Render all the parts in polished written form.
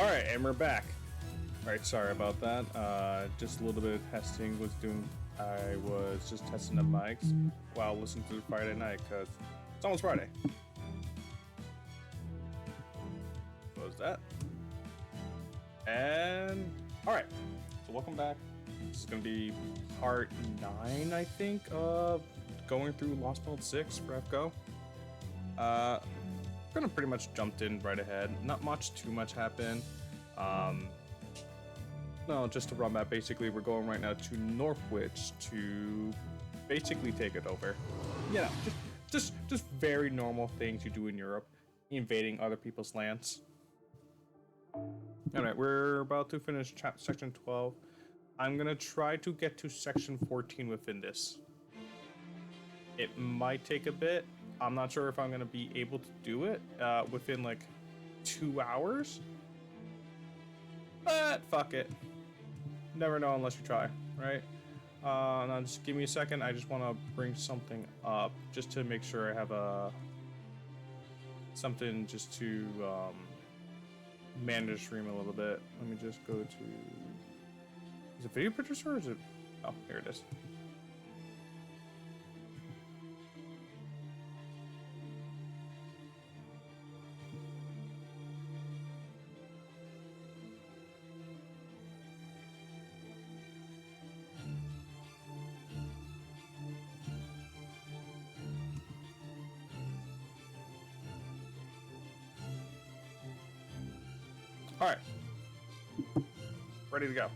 Alright, and we're back. Alright, sorry about that. Just a little bit of testing I was just testing the mics while listening to the Friday night, because it's almost Friday. What was that? And alright, so welcome back. This is going to be part 9, I think, of going through Lostbelt 6 for FGO. Gonna pretty much jumped in right ahead. Not too much happened. No, just to run back, basically we're going right now to Northwich to basically take it over. You know, just very normal things you do in Europe, invading other people's lands. Alright, we're about to finish section 12. I'm gonna try to get to section 14 within this. It might take a bit. I'm not sure if I'm gonna be able to do it within like 2 hours. But fuck it. Never know unless you try, right? Now just give me a second. I just want to bring something up just to make sure I have something just to manage the stream a little bit. Let me just go to. Is it video producer or is it? Oh, here it is. All right, ready to go.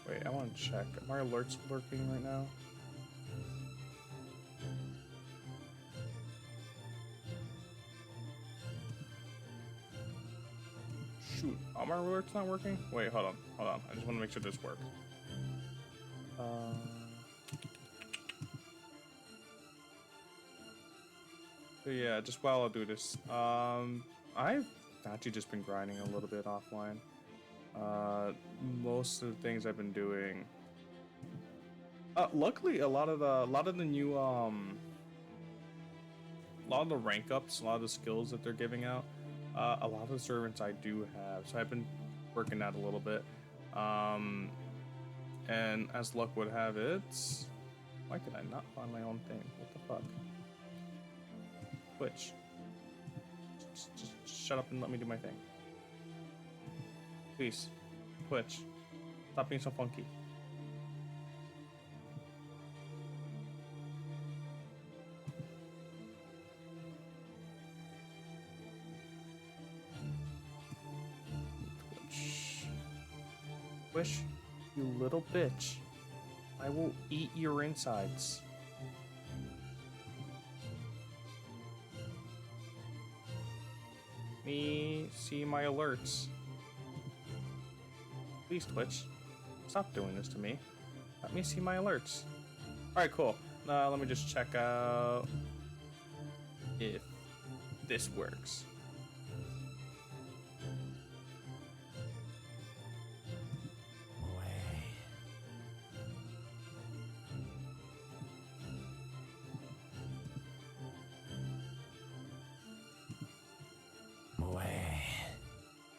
Wait, I want to check. Are my alerts working right now? Shoot, are my alerts not working? Wait, hold on. I just want to make sure this works. So yeah, just while I'll do this, I've actually just been grinding a little bit offline. Most of the things I've been doing. Luckily, a lot of the new a lot of the rank ups, a lot of the skills that they're giving out. A lot of the servants I do have, so I've been working that a little bit. And as luck would have it, why could I not find my own thing? What the fuck? Twitch. Just shut up and let me do my thing. Please. Twitch. Stop being so funky. Wish, you little bitch. I will eat your insides. Me see my alerts. Please, Twitch. Stop doing this to me. Let me see my alerts. Alright, cool. Let me just check out if this works.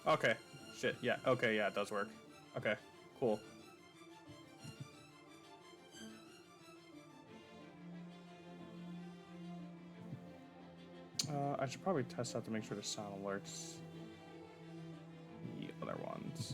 Okay. Shit. Yeah. Okay. Yeah, it does work. Okay. Cool. I should probably test out to make sure the sound alerts the other ones.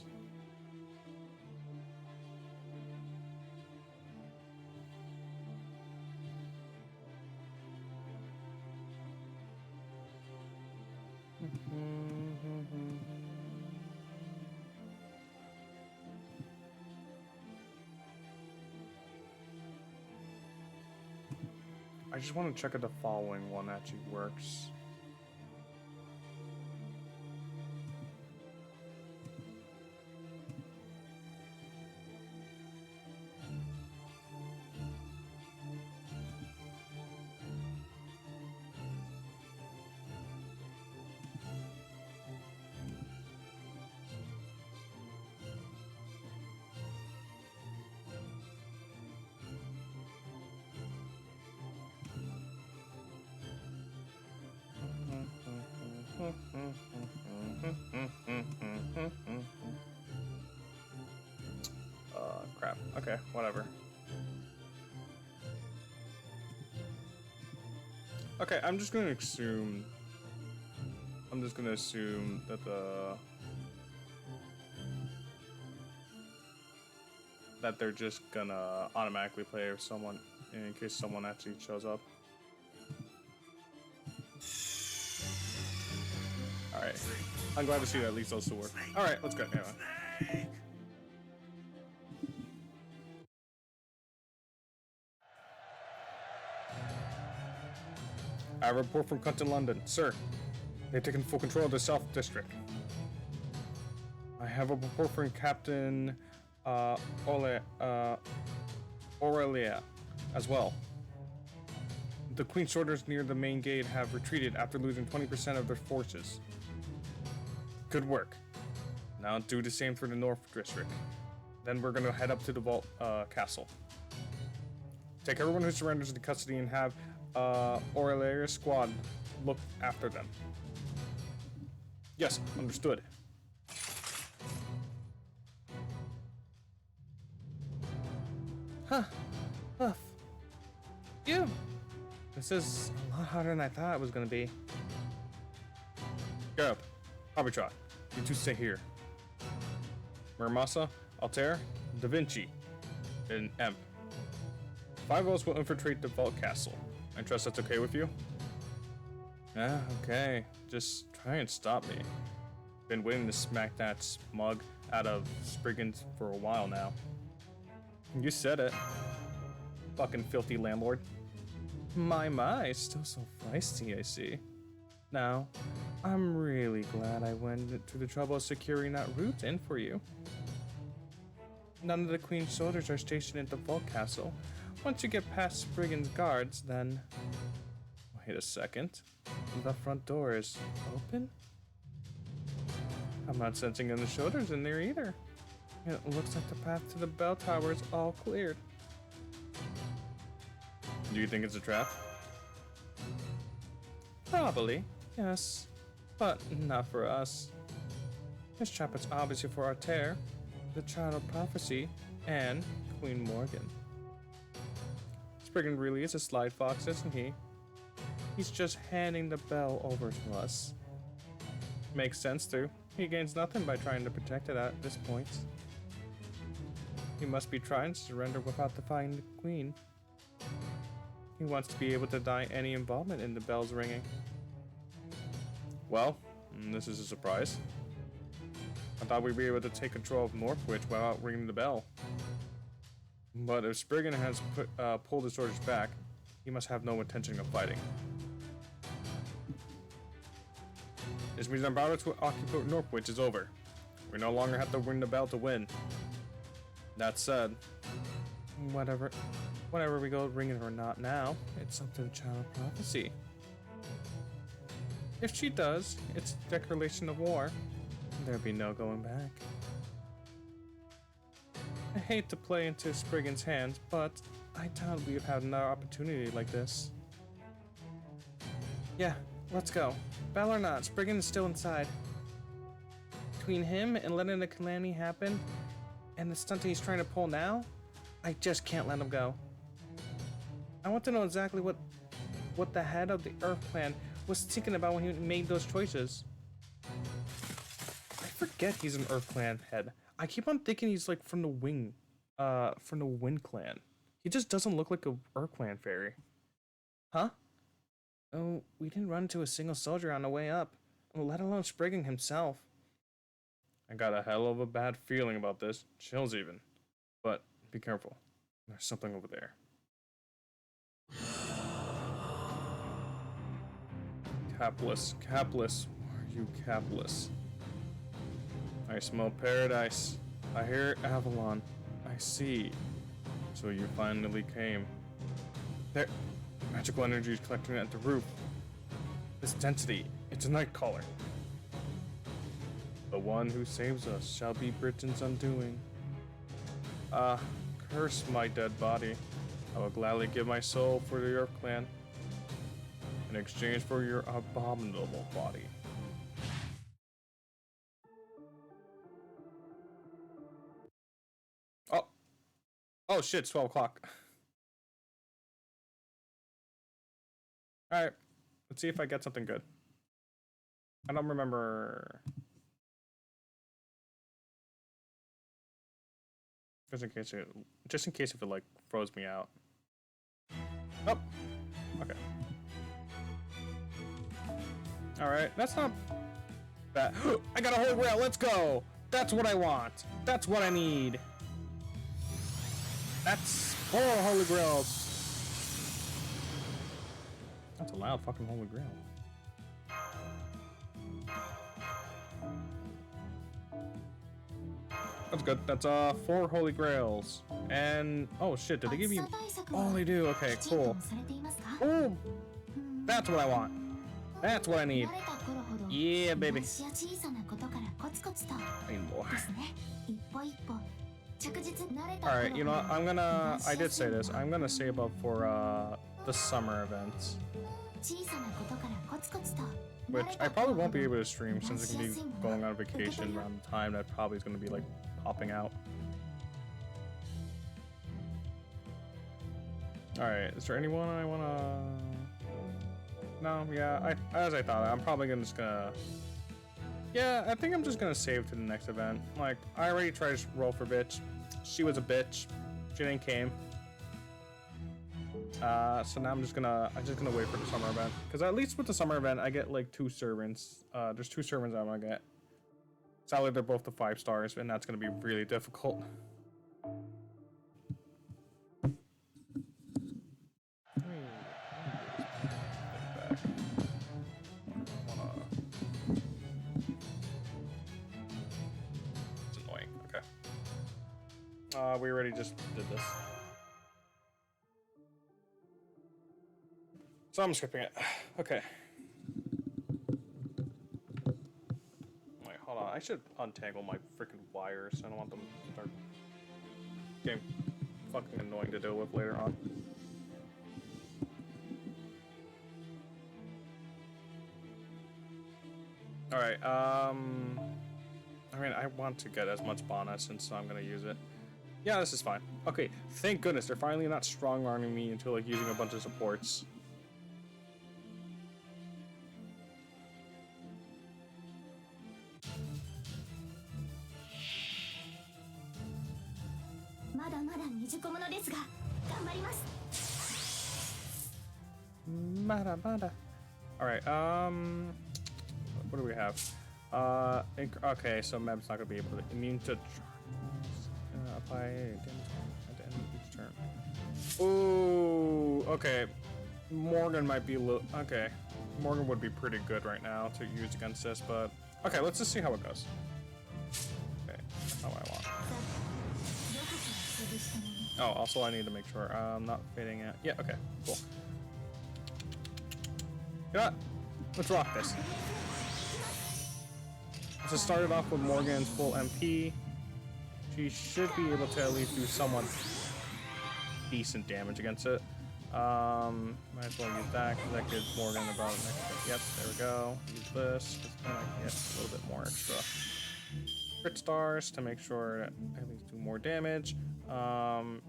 I just want to check if the following one actually works. Crap. Okay, whatever. Okay, I'm just gonna assume that they're just gonna automatically play if someone, in case someone actually shows up. Alright. I'm glad to see that at least those two work. Alright, let's go. Anyway. I report from Cunton, London. Sir, they've taken full control of the South District. I have a report from Captain Aurelia as well. The Queen's soldiers near the main gate have retreated after losing 20% of their forces. Good work. Now do the same for the North District. Then we're gonna head up to the Vault Castle. Take everyone who surrenders into custody and have Aurelia's squad look after them. Yes, understood. Huh. Huff. You! This is a lot harder than I thought it was gonna be. Go up. Arbitron, you two stay here. Muramasa, Altair, Da Vinci, and Emp. 5 of us will infiltrate the Vault Castle. I trust that's okay with you? Ah, okay. Just try and stop me. Been waiting to smack that smug out of Spriggans for a while now. You said it. Fucking filthy landlord. My, still so feisty, I see. Now, I'm really glad I went to the trouble of securing that route in for you. None of the Queen's soldiers are stationed at the Vault Castle. Once you get past Spriggan's guards, then... Wait a second. The front door is open? I'm not sensing any shoulders in there either. It looks like the path to the bell tower is all cleared. Do you think it's a trap? Probably, yes. But not for us. This trap is obviously for Altair, the Child of Prophecy, and Queen Morgan. Spriggan really is a sly fox, isn't he? He's just handing the bell over to us. Makes sense too. He gains nothing by trying to protect it at this point. He must be trying to surrender without defying the Queen. He wants to be able to deny any involvement in the bell's ringing. Well, this is a surprise. I thought we'd be able to take control of Northwich without ringing the bell. But if Spriggan has pulled his soldiers back, he must have no intention of fighting. This means our battle to occupy Northwich is over. We no longer have to ring the bell to win. That said, whatever we go, ring it or not now, it's up to the Child of Prophecy. If she does, it's a declaration of war. There'd be no going back. I hate to play into Spriggan's hands, but I doubt we'd have another opportunity like this. Yeah, let's go. Bell or not, Spriggan is still inside. Between him and letting the calamity happen, and the stunt he's trying to pull now, I just can't let him go. I want to know exactly what the head of the Earth Clan was thinking about when he made those choices. I forget he's an Earth Clan head. I keep on thinking he's like from the Wind Clan. He just doesn't look like a Earth Clan fairy. Huh? Oh, we didn't run into a single soldier on the way up, let alone Spriggan himself. I got a hell of a bad feeling about this, chills even. But be careful, there's something over there. Capless, are you capless? I smell paradise. I hear Avalon. I see. So you finally came. There, magical energy is collecting at the roof. This density, it's a Nightcaller. The one who saves us shall be Britain's undoing. Curse my dead body. I will gladly give my soul for the Earth Clan in exchange for your abominable body. Oh shit, it's 12 o'clock. Alright. Let's see if I get something good. I don't remember. Just in case if it like froze me out. Oh. Okay. Alright, that's not bad. I got a whole rail, let's go! That's what I want. That's what I need. That's 4 holy grails. That's a loud fucking holy grail. That's good. That's 4 holy grails. And oh shit, did they give you? Oh, they do. Okay, cool. Boom. That's what I want. That's what I need. Yeah, baby. I need more. Alright, you know what? I'm gonna. I did say this. I'm gonna save up for the summer events. Which I probably won't be able to stream since it can be going on vacation around the time that probably is gonna be like popping out. Alright, is there anyone I wanna... No, yeah, as I thought, I'm probably just gonna... Yeah, I think I'm just gonna save to the next event. Like, I already tried to roll for bitch. She was a bitch. She didn't came. So now I'm just gonna wait for the summer event. Because at least with the summer event, I get like 2 servants. There's 2 servants I'm gonna get. Sadly, they're both the 5 stars, and that's gonna be really difficult. It's annoying. Okay. We already just did this. So I'm skipping it. Okay. Wait, hold on. I should untangle my freaking wires. I don't want them to start getting fucking annoying to deal with later on. Alright, I mean, I want to get as much mana since I'm gonna use it. Yeah, this is fine. Okay, thank goodness they're finally not strong-arming me into like using a bunch of supports. Alright, what do we have? Okay, so Meb's not gonna be able to immune to apply damage at the end of each turn. Ooh, okay. Morgan might be a little okay. Morgan would be pretty good right now to use against this, but okay, let's just see how it goes. Okay, that's not what I want. Oh, also I need to make sure I'm not fading it. Yeah, okay, cool. You know what? Let's rock this. So start it off with Morgan's full MP. She should be able to at least do somewhat decent damage against it. Might as well use that because that gives Morgan about an extra. Yep, there we go. Use this because then I can get a little bit more extra crit stars to make sure that I at least do more damage. Can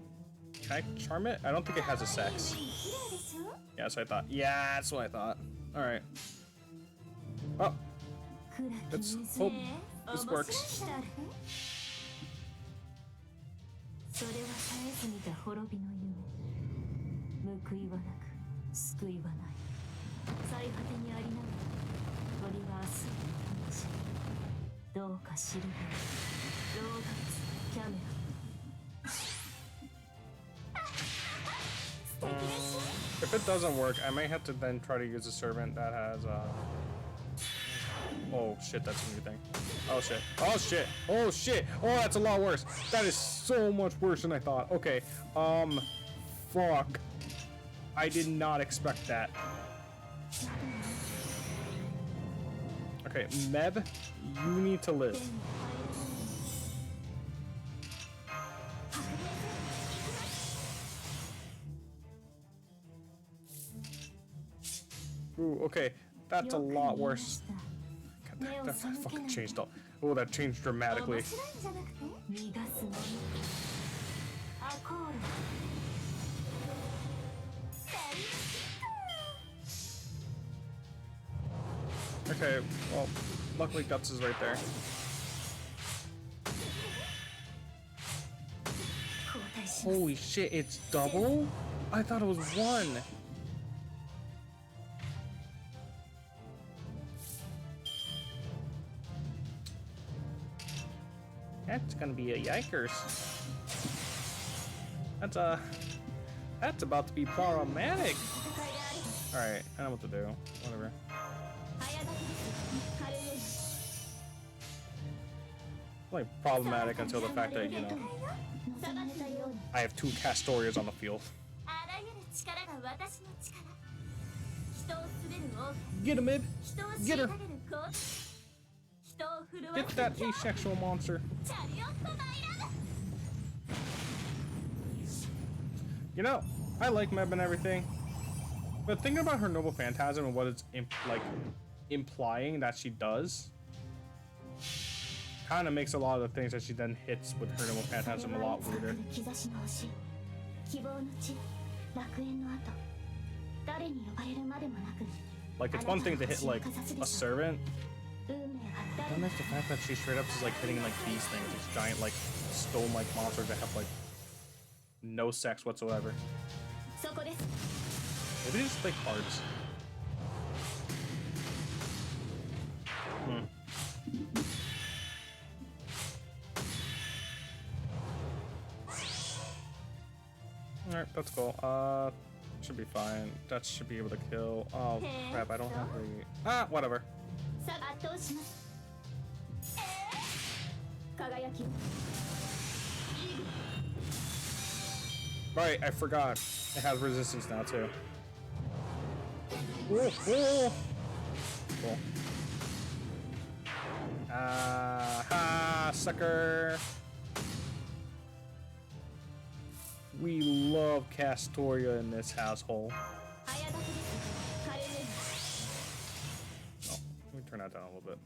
I charm it? I don't think it has a sex. Yeah, that's what I thought. Yeah, that's what I thought. Alright. Oh. Let's hope this works. If it doesn't work, I may have to then try to use a servant that has oh shit, that's a new thing. Oh shit. Oh shit. Oh shit. Oh, that's a lot worse. That is so much worse than I thought. Okay. Fuck. I did not expect that. Okay, Meb, you need to live. Ooh, okay. That's a lot worse. God, that fucking changed all. Oh, that changed dramatically. Okay, well, luckily Guts is right there. Holy shit, it's double? I thought it was one. That's gonna be a yikers. That's about to be problematic. Alright, I know what to do. Whatever. Like problematic until the fact that, you know, I have two Castorias on the field. Get him, mid. Get her. Get that asexual monster. You know, I like Meb and everything, but thinking about her Noble Phantasm and what it's implying that she does kind of makes a lot of the things that she then hits with her Noble Phantasm a lot weirder. Like, it's one thing to hit like a servant, then there's the fact that she straight up is like hitting like these things, these giant like stone-like monsters that have like no sex whatsoever. Maybe just like hearts. Alright, that's cool. Should be fine. That should be able to kill. Oh crap, I don't have the... whatever. Right, I forgot. It has resistance now too. Whoa, whoa. Cool. Ha, sucker. We love Castoria in this household. Oh, let me turn that down a little bit.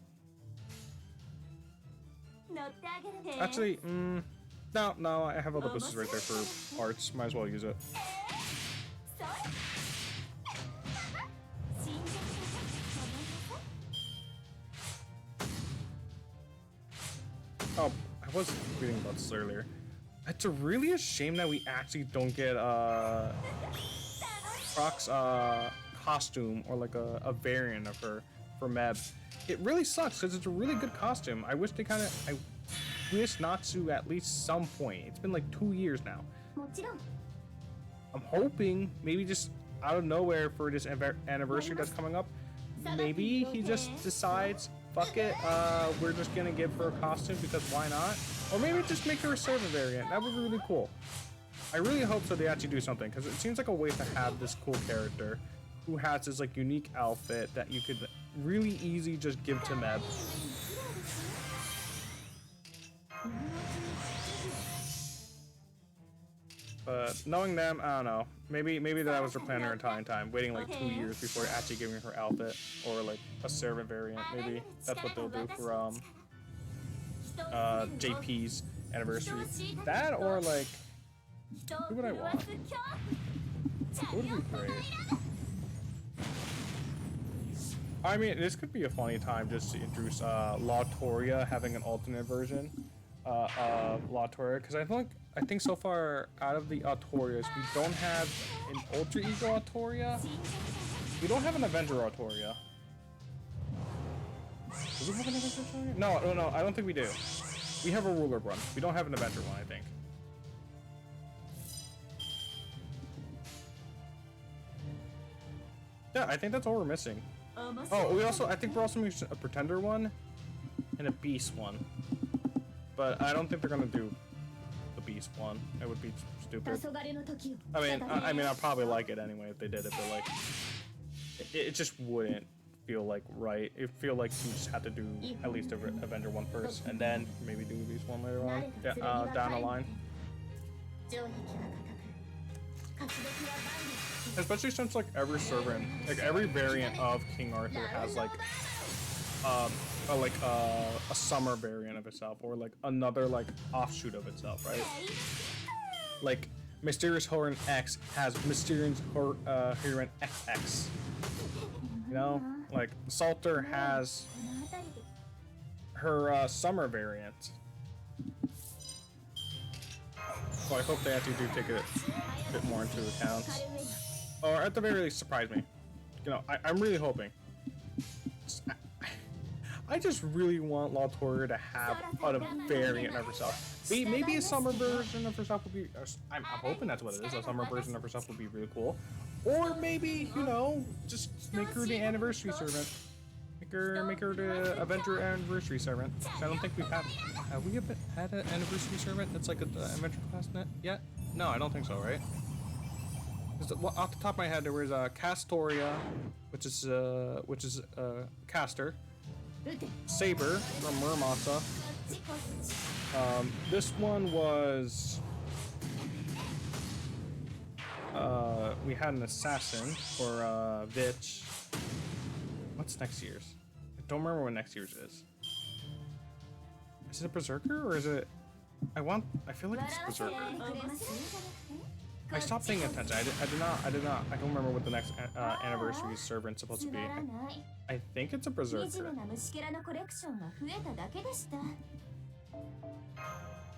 Actually, no, I have other boosters right there for arts. Might as well use it. Oh, I was reading about this earlier. It's really a shame that we actually don't get Croc's costume or like a variant of her for Meb. It really sucks because it's a really good costume. I wish I wish Natsu at least some point. It's been like 2 years now. I'm hoping maybe just out of nowhere for this anniversary that's coming up, maybe he just decides, fuck it, we're just gonna give her a costume because why not? Or maybe just make her a servant variant. That would be really cool. I really hope so they actually do something, because it seems like a way to have this cool character who has this like unique outfit that you could really easy just give to Meb. But knowing them, I don't know. Maybe that was their plan her entire time, waiting like 2 years before actually giving her outfit or like a servant variant. Maybe that's what they'll do for JP's anniversary. That or like, who would I want? Who would be great? I mean, this could be a funny time just to introduce Lawtoria having an alternate version of Lawtoria, because I think so far out of the Autorias, we don't have an Ultra Ego Autoria. We don't have an Avenger Autoria. Do we have an Avenger Autoria? No, I don't think we do. We have a Ruler one. We don't have an Avenger one, I think. Yeah, I think that's all we're missing. Oh, I think we're also missing a Pretender one and a Beast one. But I don't think they're gonna do the Beast one. It would be stupid. I mean, I'd probably like it anyway if they did it, but like, it just wouldn't feel like right. It feel like you just had to do at least Avenger one first, and then maybe do Beast one later on. Yeah, down the line. Especially since like every servant, like every variant of King Arthur has like a summer variant of itself, or like another like offshoot of itself, right? Like Mysterious Heron X has Mysterious Heron XX. You know, like Salter has her summer variant. So I hope they actually do take it a bit more into account, or at the very least surprise me. You know, I'm really hoping. I just really want Latour to have a variant of herself. Maybe a summer version of herself would be. I'm hoping that's what it is. A summer version of herself would be really cool. Or maybe, you know, just make her the anniversary servant. Make her the Avenger anniversary servant. I don't think we've had. Have we had an anniversary servant that's like an Avenger class net yet? No, I don't think so. Right? Off the top of my head, there was Castoria, which is Caster. Saber from Murmasa. This one was we had an assassin for Vitch. What's next year's? I don't remember what next year's is. Is it a Berserker or is it? I feel like it's Berserker. I stopped paying attention. I did not. I don't remember what the next anniversary servant's supposed to be. I think it's a Berserker.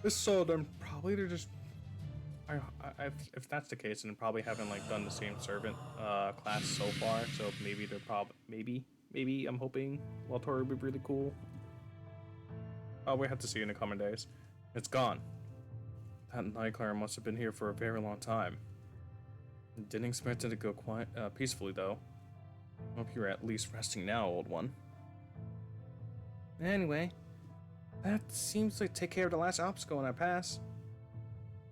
So then probably they're just. If that's the case, then probably haven't like done the same servant class so far. So maybe they're maybe I'm hoping Latour would be really cool. Oh, we have to see in the coming days. It's gone. That Nightclare must have been here for a very long time. Didn't expect it to go quite peacefully, though. Hope you're at least resting now, old one. Anyway, that seems to take care of the last obstacle in our pass.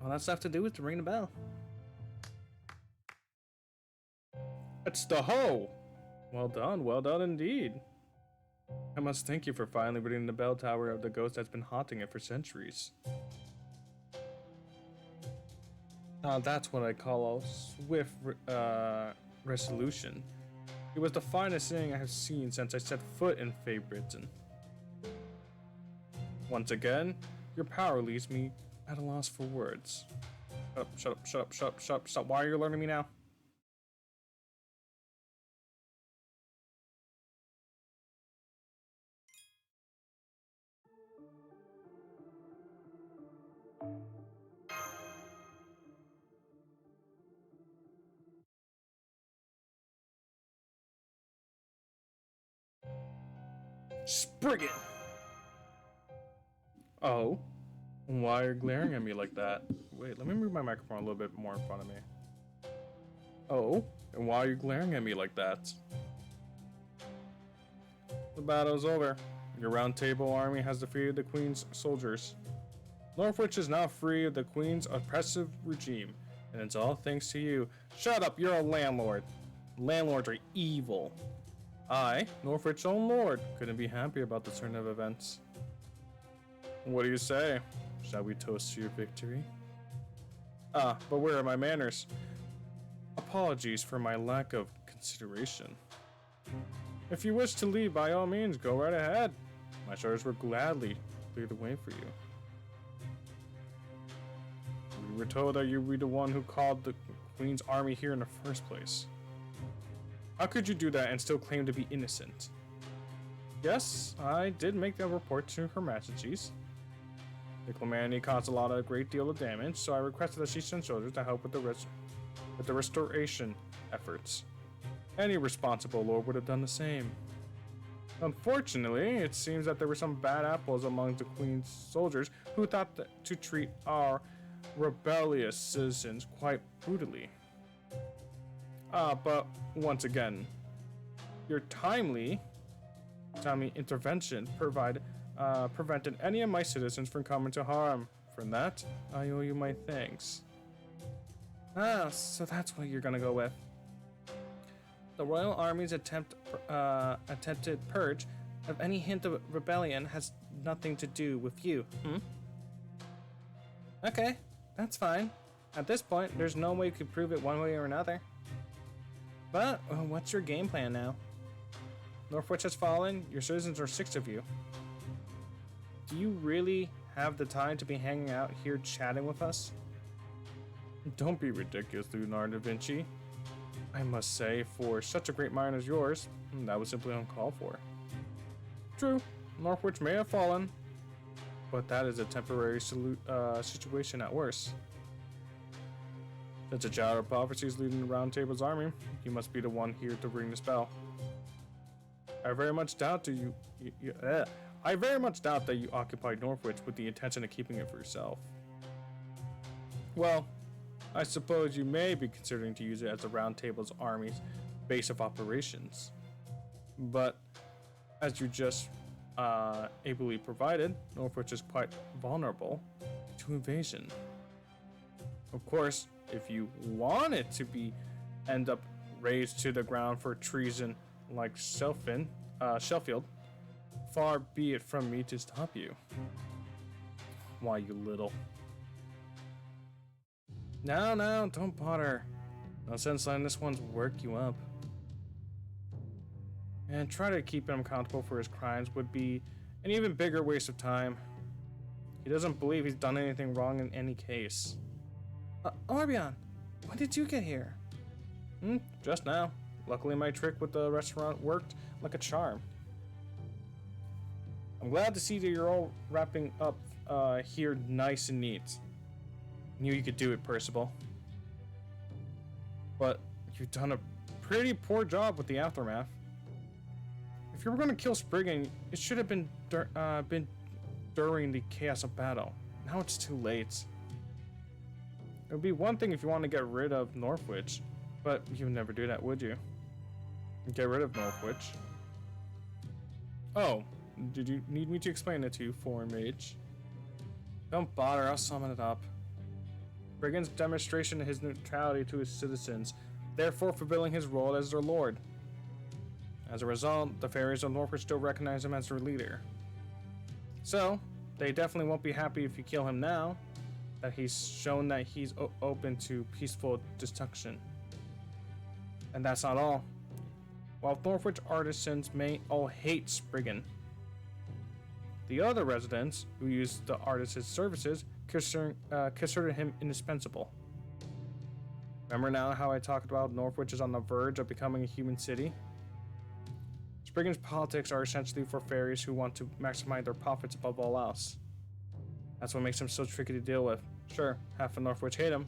All that's left to do is to ring the bell. It's the hoe! Well done indeed. I must thank you for finally ringing the bell tower of the ghost that's been haunting it for centuries. Now that's what I call a swift resolution. It was the finest thing I have seen since I set foot in Fey Britain. Once again, your power leaves me at a loss for words. Shut up. Why are you learning me now? Spriggan! Oh? Why are you glaring at me like that? Wait, let me move my microphone a little bit more in front of me. Oh? And why are you glaring at me like that? The battle's over. Your Round Table army has defeated the Queen's soldiers. Northwich is now free of the Queen's oppressive regime, and it's all thanks to you. Shut up, you're a landlord. Landlords are evil. I, Northwich's own lord, couldn't be happier about the turn of events. What do you say? Shall we toast to your victory? But where are my manners? Apologies for my lack of consideration. If you wish to leave, by all means, go right ahead. My shoulders will gladly clear the way for you. We were told that you were the one who called the Queen's army here in the first place. How could you do that and still claim to be innocent? Yes, I did make a report to Her Majesty's. The calamity caused a great deal of damage, so I requested that she send soldiers to help with the restoration efforts. Any responsible lord would have done the same. Unfortunately, it seems that there were some bad apples among the Queen's soldiers who thought to treat our rebellious citizens quite brutally. But once again, your timely intervention prevented any of my citizens from coming to harm. For that, I owe you my thanks. So that's what you're gonna go with. The Royal Army's attempted purge of any hint of rebellion has nothing to do with you, Okay, that's fine. At this point, there's no way you could prove it one way or another. But, what's your game plan now? Northwich has fallen, your citizens are 6 of you. Do you really have the time to be hanging out here chatting with us? Don't be ridiculous, Leonardo da Vinci. I must say, for such a great mind as yours, that was simply uncalled for. True, Northwich may have fallen, but that is a temporary situation at worst. Since a child of prophecy is leading the Round Table's army, you must be the one here to ring the spell. I very much doubt that I very much doubt that you occupied Northwich with the intention of keeping it for yourself. Well, I suppose you may be considering to use it as the Round Table's army's base of operations. But, as you just ably provided, Northwich is quite vulnerable to invasion. Of course, if you want it to end up razed to the ground for treason like Sheffield, far be it from me to stop you. Why, you little... No, don't bother. No sense letting this one's work you up. And try to keep him accountable for his crimes would be an even bigger waste of time. He doesn't believe he's done anything wrong in any case. Orbion, when did you get here? Just now. Luckily my trick with the restaurant worked like a charm. I'm glad to see that you're all wrapping up here nice and neat. Knew you could do it, Percival. But you've done a pretty poor job with the aftermath. If you were going to kill Spriggan, it should have been during the chaos of battle. Now it's too late. It would be one thing if you want to get rid of Northwich, but you would never do that, would you? Get rid of Northwich. Oh, did you need me to explain it to you, foreign mage? Don't bother, I'll summon it up. Spriggan's demonstration of his neutrality to his citizens, therefore fulfilling his role as their lord. As a result, the fairies of Northwich still recognize him as their leader. So, they definitely won't be happy if you kill him now, that he's shown that he's open to peaceful destruction. And that's not all. While Northwich artisans may all hate Spriggan, the other residents who use the artist's services consider him indispensable. Remember now how I talked about Northwich is on the verge of becoming a human city? Spriggan's politics are essentially for fairies who want to maximize their profits above all else. That's what makes him so tricky to deal with. Sure, half of Northwich hate him,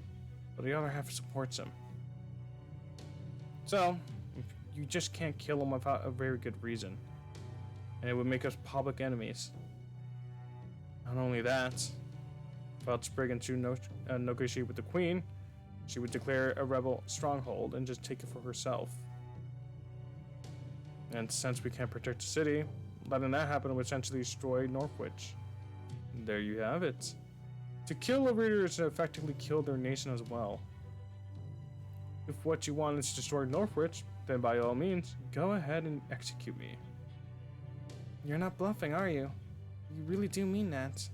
but the other half supports him. So, you just can't kill him without a very good reason. And it would make us public enemies. Not only that, without Spriggan to negotiate with the Queen, she would declare a rebel stronghold and just take it for herself. And since we can't protect the city, letting that happen would essentially destroy Northwich. And there you have it. To kill a reader is to effectively kill their nation as well. If what you want is to destroy Northwich, then by all means, go ahead and execute me. You're not bluffing, are you? You really do mean that.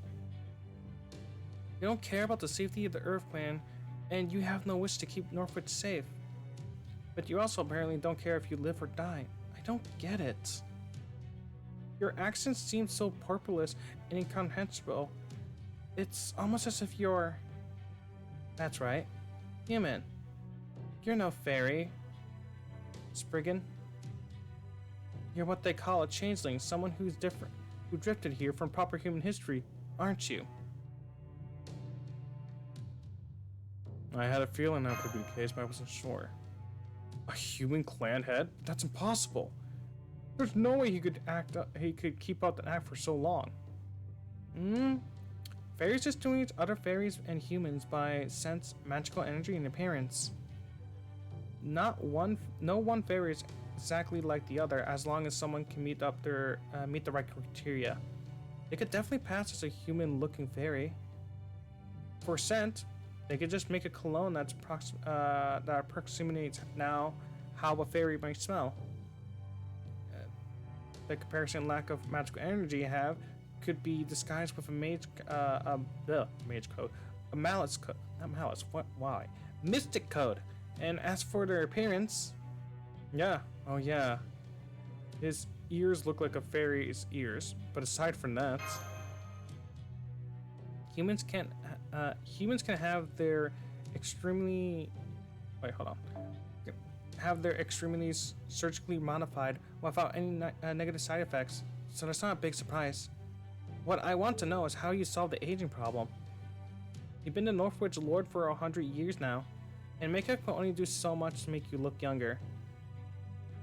You don't care about the safety of the Earth Clan, and you have no wish to keep Northwich safe. But you also apparently don't care if you live or die. I don't get it. Your actions seem so purposeless and incomprehensible. It's almost as if you're... That's right. Human. You're no fairy. Spriggan. You're what they call a changeling, someone who's different, who drifted here from proper human history, aren't you? I had a feeling that could be the case, but I wasn't sure. A human clan head? That's impossible. There's no way he could keep up the act for so long. Fairies distinguish other fairies and humans by sense, magical energy, and appearance. No one fairy is exactly like the other, as long as someone can meet the right criteria. They could definitely pass as a human-looking fairy. For scent, they could just make a cologne that approximates now how a fairy might smell. The comparison lack of magical energy you have could be disguised with a mystic code. And as for their appearance, oh yeah, his ears look like a fairy's ears, but aside from that, humans can have their extremely. Wait, hold on. Have their extremities surgically modified without any negative side effects, so that's not a big surprise. What I want to know is how you solve the aging problem. You've been the Northwich Lord for 100 years now, and makeup can only do so much to make you look younger.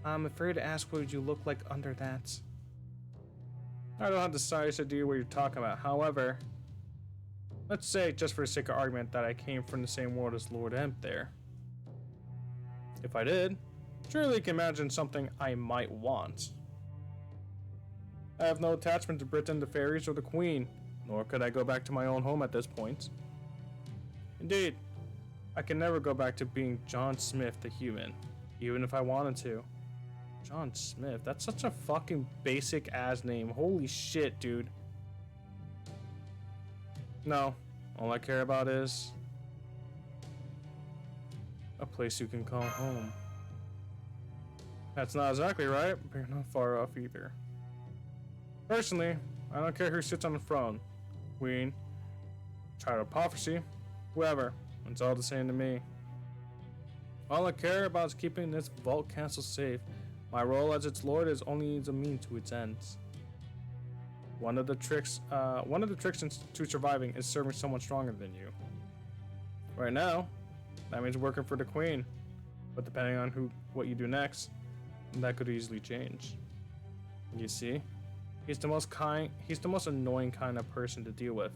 I'm afraid to ask what would you look like under that. I don't have the slightest idea what you're talking about. However, let's say, just for the sake of argument, that I came from the same world as Lord Emp there. If I did, surely you can imagine something I might want. I have no attachment to Britain, the fairies, or the Queen, nor could I go back to my own home at this point. Indeed, I can never go back to being John Smith the human, even if I wanted to. John Smith, that's such a fucking basic ass name. Holy shit, dude. No, all I care about is a place you can call home. That's not exactly right, but you're not far off either. Personally, I don't care who sits on the throne. Queen, Child of Prophecy, whoever. It's all the same to me. All I care about is keeping this vault castle safe. My role as its lord is only a means to its ends. One of the tricks to surviving is serving someone stronger than you. Right now, that means working for the Queen. But depending on what you do next, that could easily change. You see? He's the most annoying kind of person to deal with.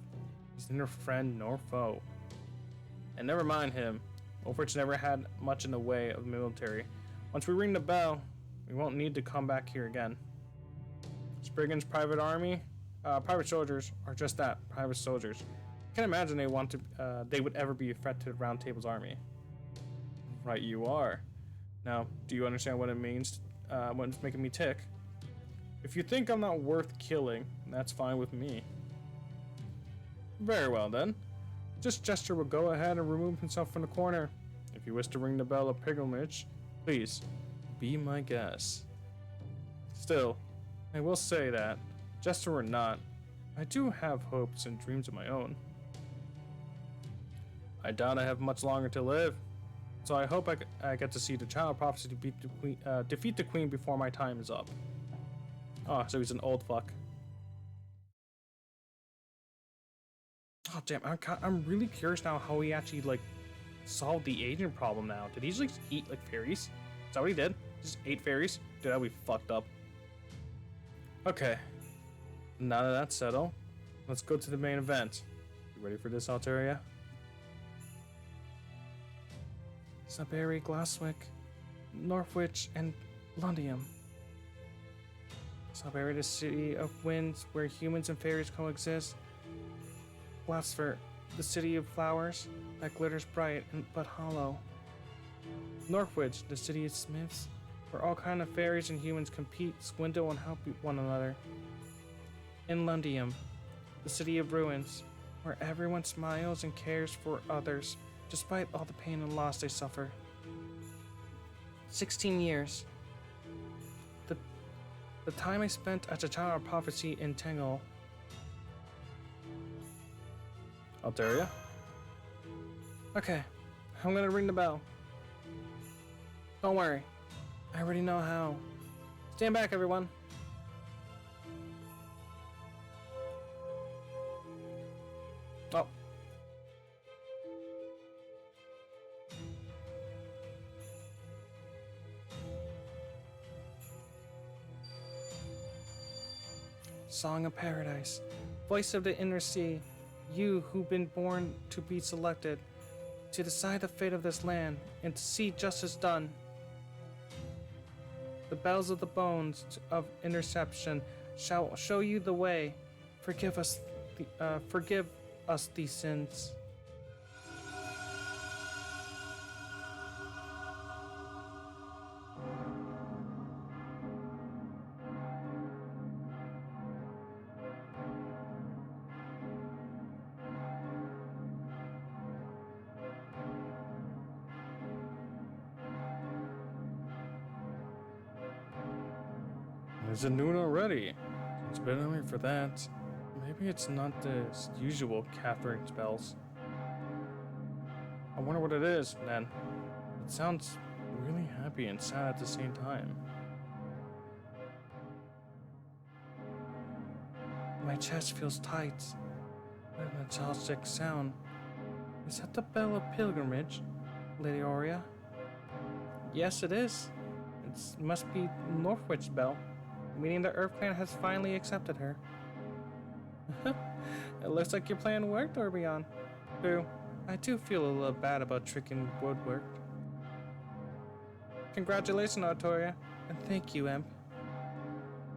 He's neither friend nor foe. And never mind him. Norwich never had much in the way of military. Once we ring the bell, we won't need to come back here again. Spriggan's private soldiers are just that, private soldiers. I can't imagine they would ever be a threat to the Round Table's army. Right, you are. Now, do you understand what it means? What it's making me tick? If you think I'm not worth killing, that's fine with me. Very well then. Just Jester will go ahead and remove himself from the corner. If you wish to ring the bell of pilgrimage, please be my guest. Still, I will say that, Jester or not, I do have hopes and dreams of my own. I doubt I have much longer to live, so I hope I get to see the Child of Prophecy defeat the Queen before my time is up. Oh, so he's an old fuck. Oh damn, I'm really curious now how he actually like solved the aging problem now. Did he just eat like fairies? Is that what he did? Just ate fairies? Dude, that'd be fucked up. Okay. Now that that's settled, let's go to the main event. You ready for this, Alteria? Saberi, Glasswick, Northwich, and Londinium. Saberi, the city of winds where humans and fairies coexist. Glassford, the city of flowers that glitters bright but hollow. Northwich, the city of smiths, where all kinds of fairies and humans compete, swindle, and help one another. In Londinium, the city of ruins, where everyone smiles and cares for others, despite all the pain and loss they suffer. 16 years. The time I spent as a Child of Prophecy in Tangle. Alteria? Okay, I'm gonna ring the bell. Don't worry, I already know how. Stand back, everyone. Oh. Song of Paradise, voice of the inner sea, you who've been born to be selected, to decide the fate of this land, and to see justice done. The bells of the bones of interception shall show you the way. Forgive us these sins. Is it noon already? It's been early for that. Maybe it's not the usual Catherine spells. I wonder what it is, then. It sounds really happy and sad at the same time. My chest feels tight. What a nostalgic sound. Is that the bell of pilgrimage, Lady Aurea? Yes, it is. It must be Northwitch's bell, meaning the Earth Clan has finally accepted her. It looks like your plan worked, Orbeon. True, I do feel a little bad about tricking Woodwork. Congratulations, Artoria, and thank you, Imp.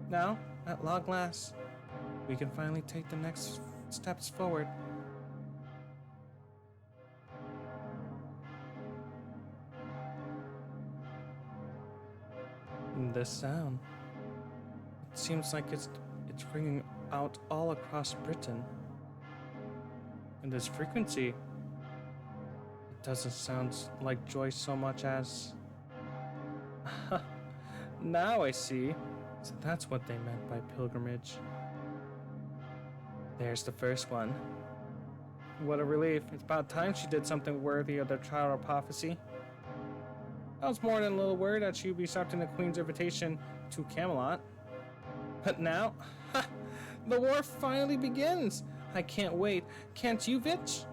Now, at long last, we can finally take the next steps forward. This sound. It seems like it's ringing out all across Britain. And this frequency, it doesn't sound like joy so much as... Now I see. So that's what they meant by pilgrimage. There's the first one. What a relief. It's about time she did something worthy of the child of prophecy. I was more than a little worried that she'd be accepting the Queen's invitation to Camelot. But now, the war finally begins! I can't wait. Can't you, Vitch?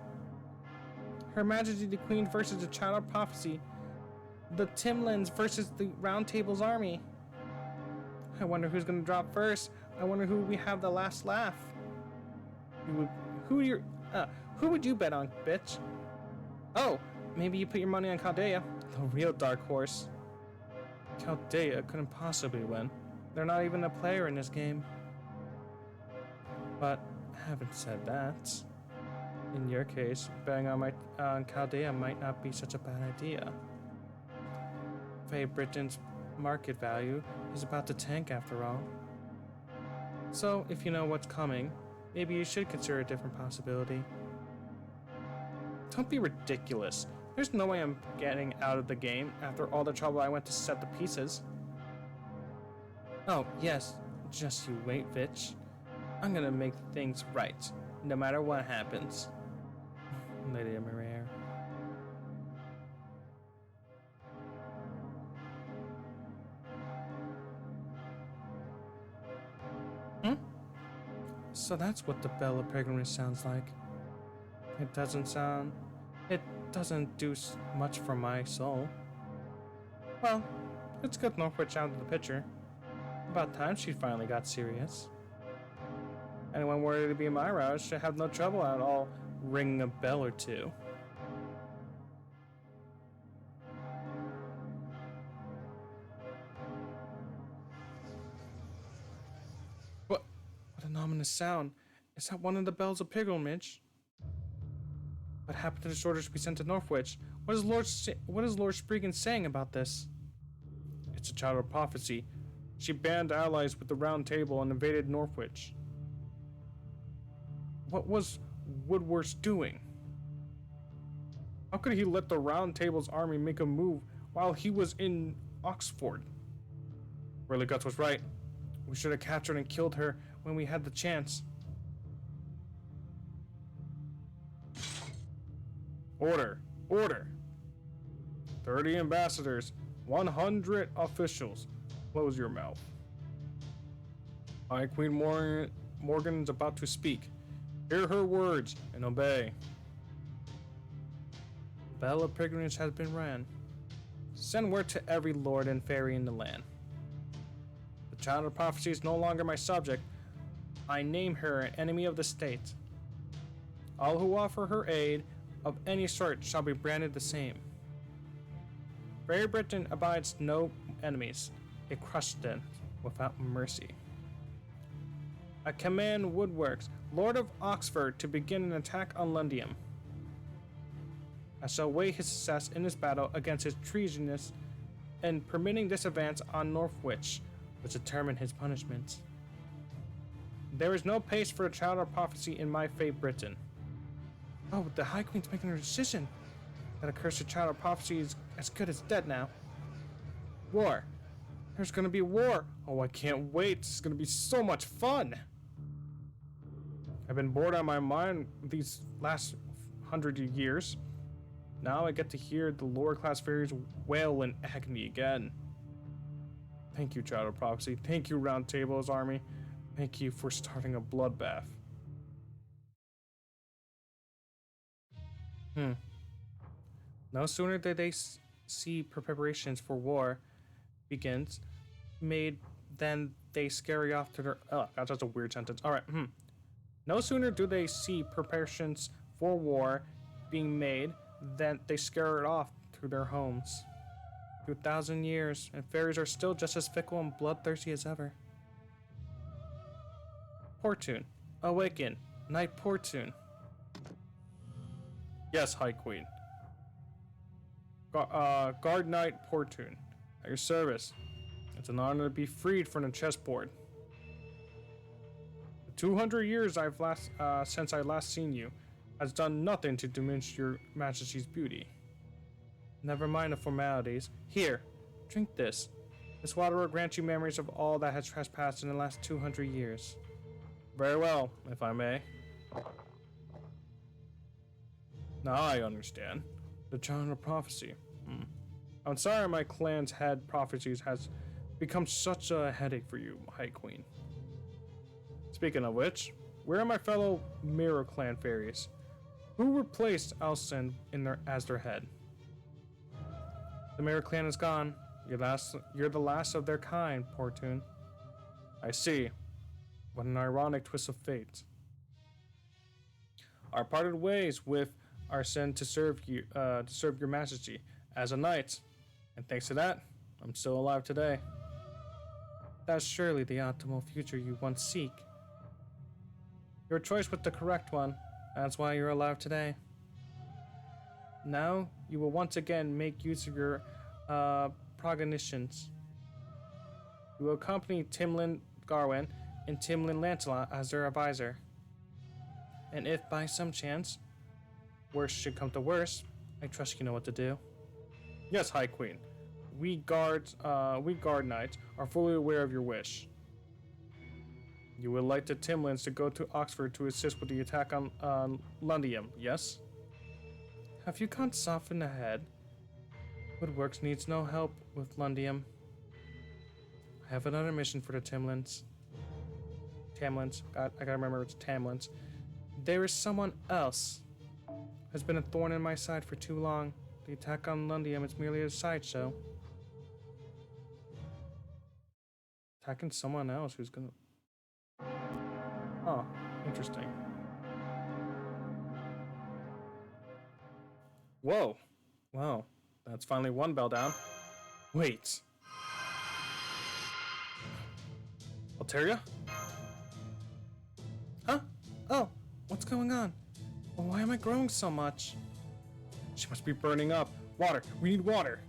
Her Majesty the Queen versus the Child of Prophecy. The Timlins versus the Round Table's army. I wonder who's gonna drop first. I wonder who we have the last laugh. Who would you bet on, bitch? Oh, maybe you put your money on Chaldea, the real dark horse. Chaldea couldn't possibly win. They're not even a player in this game. But having said that, in your case, betting on Chaldea might not be such a bad idea. Faye Britain's market value is about to tank after all. So, if you know what's coming, maybe you should consider a different possibility. Don't be ridiculous. There's no way I'm getting out of the game after all the trouble I went to set the pieces. Oh, yes. Just you wait, Vitch. I'm gonna make things right, no matter what happens. Lady Maria. So that's what the Bell of Pilgrimage sounds like. It doesn't do much for my soul. Well, let's get Northwich out of the picture. About time she finally got serious. Anyone worthy to be my route should have no trouble at all ringing a bell or two. What an ominous sound. Is that one of the bells of pilgrimage? What happened to the orders we sent to Northwich? What is Lord Spriggan saying about this? It's a child of prophecy. She banned allies with the Round Table and invaded Northwich. What was Woodworth doing? How could he let the Round Table's army make a move while he was in Oxford? Really, Guts was right. We should have captured and killed her when we had the chance. Order! Order! 30 ambassadors, 100 officials. Close your mouth. Queen Morgan is about to speak. Hear her words and obey. Bell of Pilgrimage has been ran. Send word to every lord and fairy in the land. The Child of Prophecy is no longer my subject. I name her an enemy of the state. All who offer her aid of any sort shall be branded the same. Great Britain abides no enemies. It crushed them without mercy. I command Woodworks, Lord of Oxford, to begin an attack on Londinium. I shall weigh his success in this battle against his treasonous, and permitting this advance on Northwich will determine his punishment. There is no pace for a Child of Prophecy in my fate, Britain. Oh, the High Queen's making her decision. That accursed Child of Prophecy is as good as dead now. War. There's gonna be war. Oh, I can't wait. This is gonna be so much fun. I've been bored out of my mind these last 100 years. Now I get to hear the lower class fairies wail in agony again. Thank you, Child of Prophecy. Thank you, Round Table's army. Thank you for starting a bloodbath. No sooner did they see preparations for war begins made than they scurry off to their... Oh, that's just a weird sentence. All right. No sooner do they see preparations for war being made than they scurry off to their homes. 2,000 years, and fairies are still just as fickle and bloodthirsty as ever. Portune, awaken, Knight Portune. Yes, High Queen. Guard Knight Portune, at your service. It's an honor to be freed from the chessboard. The 200 years since I last seen you has done nothing to diminish your Majesty's beauty. Never mind the formalities. Here, drink this. This water will grant you memories of all that has trespassed in the last 200 years. Very well, if I may. Now I understand. The Child of Prophecy. I'm sorry my clan's head prophecies has become such a headache for you, High Queen. Speaking of which, where are my fellow Mirror Clan fairies? Who replaced Alcin as their head? The Mirror Clan is gone. You're the last of their kind, Portune. I see. What an ironic twist of fate. Our parted ways with are sent to serve your Majesty as a knight, and thanks to that, I'm still alive today. That's surely the optimal future you once seek. Your choice was the correct one. That's why you're alive today. Now you will once again make use of your prognitions. You will accompany Timlin Garwin and Timlin Lancelot as their advisor. And if by some chance worse should come to worse, I trust you know what to do. Yes, High Queen. We guard knights are fully aware of your wish. You would like the Timlins to go to Oxford to assist with the attack on Lundium, yes? Have you gone soft in the head? Woodworks needs no help with Lundium. I have another mission for the Tamlins. I gotta remember it's Tamlins. There is someone else. Has been a thorn in my side for too long. The attack on Lundium is merely a sideshow. Attacking someone else who's gonna... Oh, interesting. Whoa. Wow. That's finally one bell down. Wait. Alteria? Huh? Oh, what's going on? Why am I growing so much? She must be burning up. Water. We need water.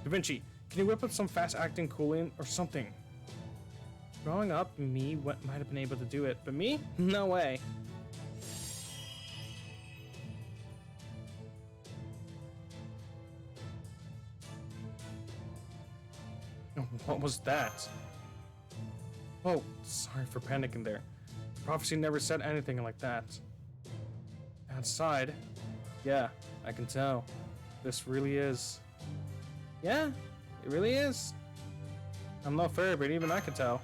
Da Vinci, can you whip up some fast-acting coolant or something? Growing up, me might have been able to do it, but me? No way. What was that? Oh, sorry for panicking there. The prophecy never said anything like that. Outside? Yeah, I can tell. This really is. Yeah, it really is. I'm no fairy, but even I can tell.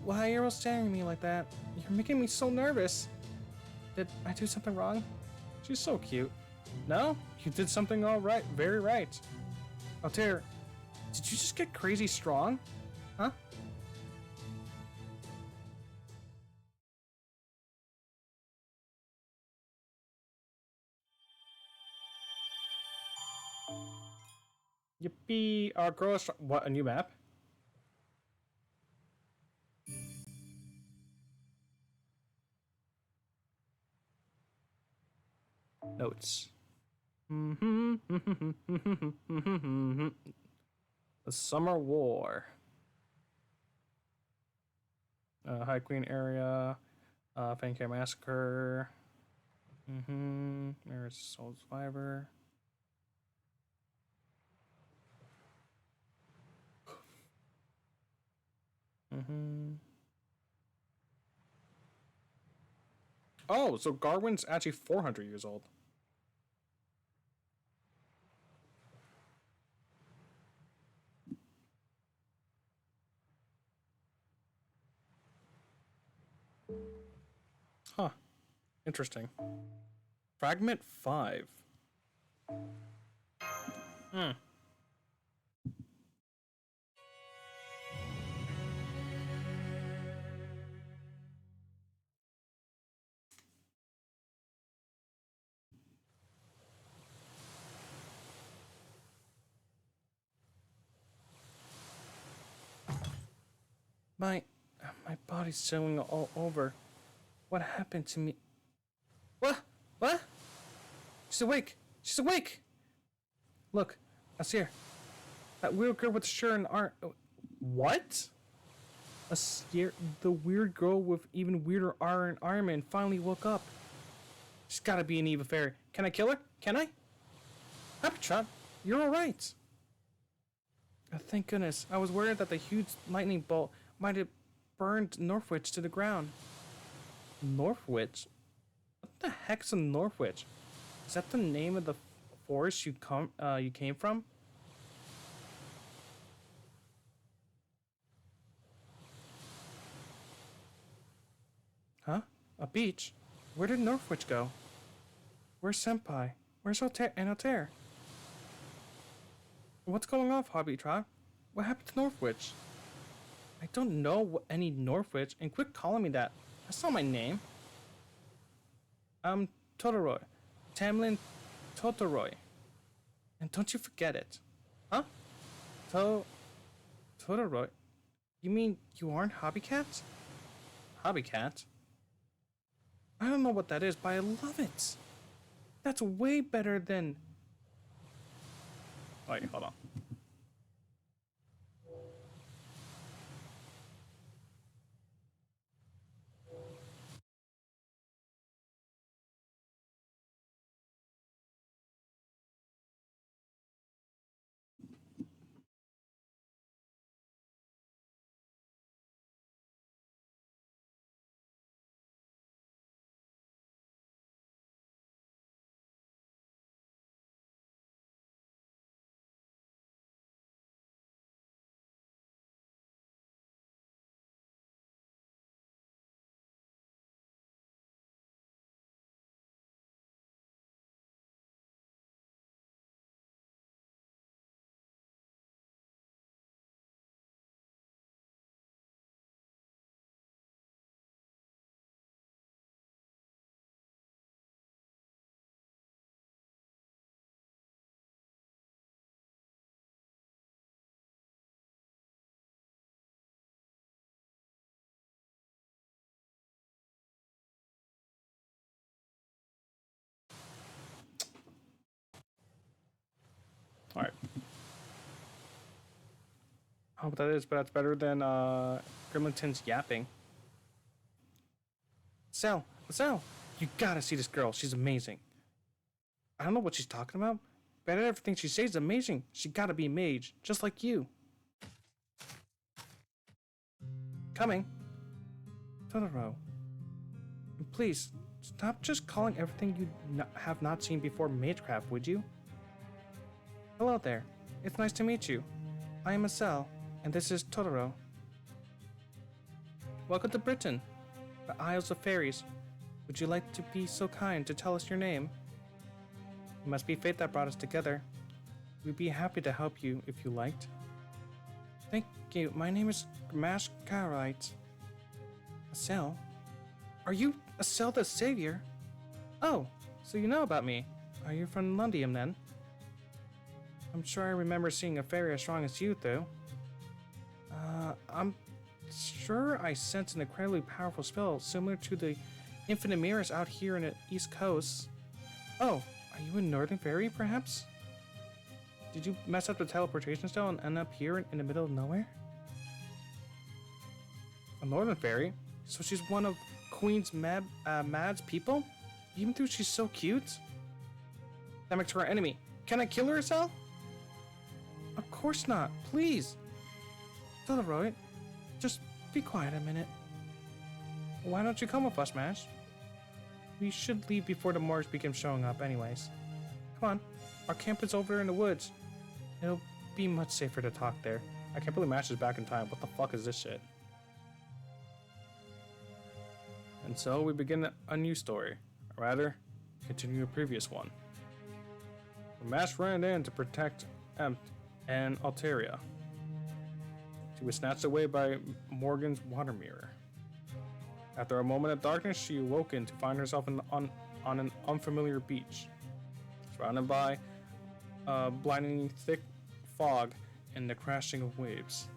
Why are you all staring at me like that? You're making me so nervous. Did I do something wrong? She's so cute. No, you did something all right, very right. Altair, did you just get crazy strong? Huh? Yippee! Our girl is what? A new map? Notes. The Summer War. High Queen area. Fancare Massacre. There's Soul Survivor. Oh, so Garwin's actually 400 years old. Huh. Interesting. Fragment 5. Hmm. My body's showing all over. What happened to me? What? What? She's awake. She's awake. Look, I see her. That weird girl with the shirt and arm. What? The weird girl with even weirder armor finally woke up. She's gotta be an evil fairy. Can I kill her? Can I? Happy Trot, you're alright. Thank goodness. I was worried that the huge lightning bolt might have burned Northwich to the ground. Northwich? What the heck's a Northwich? Is that the name of the forest you came from? Huh? A beach? Where did Northwich go? Where's Senpai? Where's Altair? What's going on, Hobby Trot? What happened to Northwich? I don't know any Northwich, and quit calling me that. That's not my name. I'm Totoroy. Tamlin Totoroy. And don't you forget it. Huh? Totoroy? You mean you aren't Hobbycat? Hobbycat? I don't know what that is, but I love it. That's way better than... Wait, hold on. Alright. I hope that is, but that's better than Grimlington's yapping. Sal, you gotta see this girl. She's amazing. I don't know what she's talking about, but everything she says is amazing. She gotta be a mage, just like you. Coming. Totoro. Please, stop just calling everything you have not seen before magecraft, would you? Hello there. It's nice to meet you. I am Asel, and this is Totoro. Welcome to Britain, the Isles of Fairies. Would you like to be so kind to tell us your name? It must be fate that brought us together. We'd be happy to help you if you liked. Thank you. My name is Mash Carite. Asel? Are you Asel the Savior? Oh, so you know about me. Are you from Lundium then? I'm sure I remember seeing a fairy as strong as you, though. I'm sure I sense an incredibly powerful spell similar to the infinite mirrors out here in the East Coast. Oh, are you a northern fairy, perhaps? Did you mess up the teleportation spell and end up here in the middle of nowhere? A northern fairy? So she's one of Queen's Mad's people? Even though she's so cute? That makes her our enemy. Can I kill her, Asel? Of course not. Please. Totoro, just be quiet a minute. Why don't you come with us, Mash? We should leave before the Moors begin showing up anyways. Come on. Our camp is over in the woods. It'll be much safer to talk there. I can't believe Mash is back in time. What the fuck is this shit? And so we begin a new story, or rather, continue a previous one. Mash ran in to protect Empt and Alteria. She was snatched away by Morgan's water mirror. After a moment of darkness, she awoken to find herself on an unfamiliar beach, surrounded by a blindingly thick fog and the crashing of waves.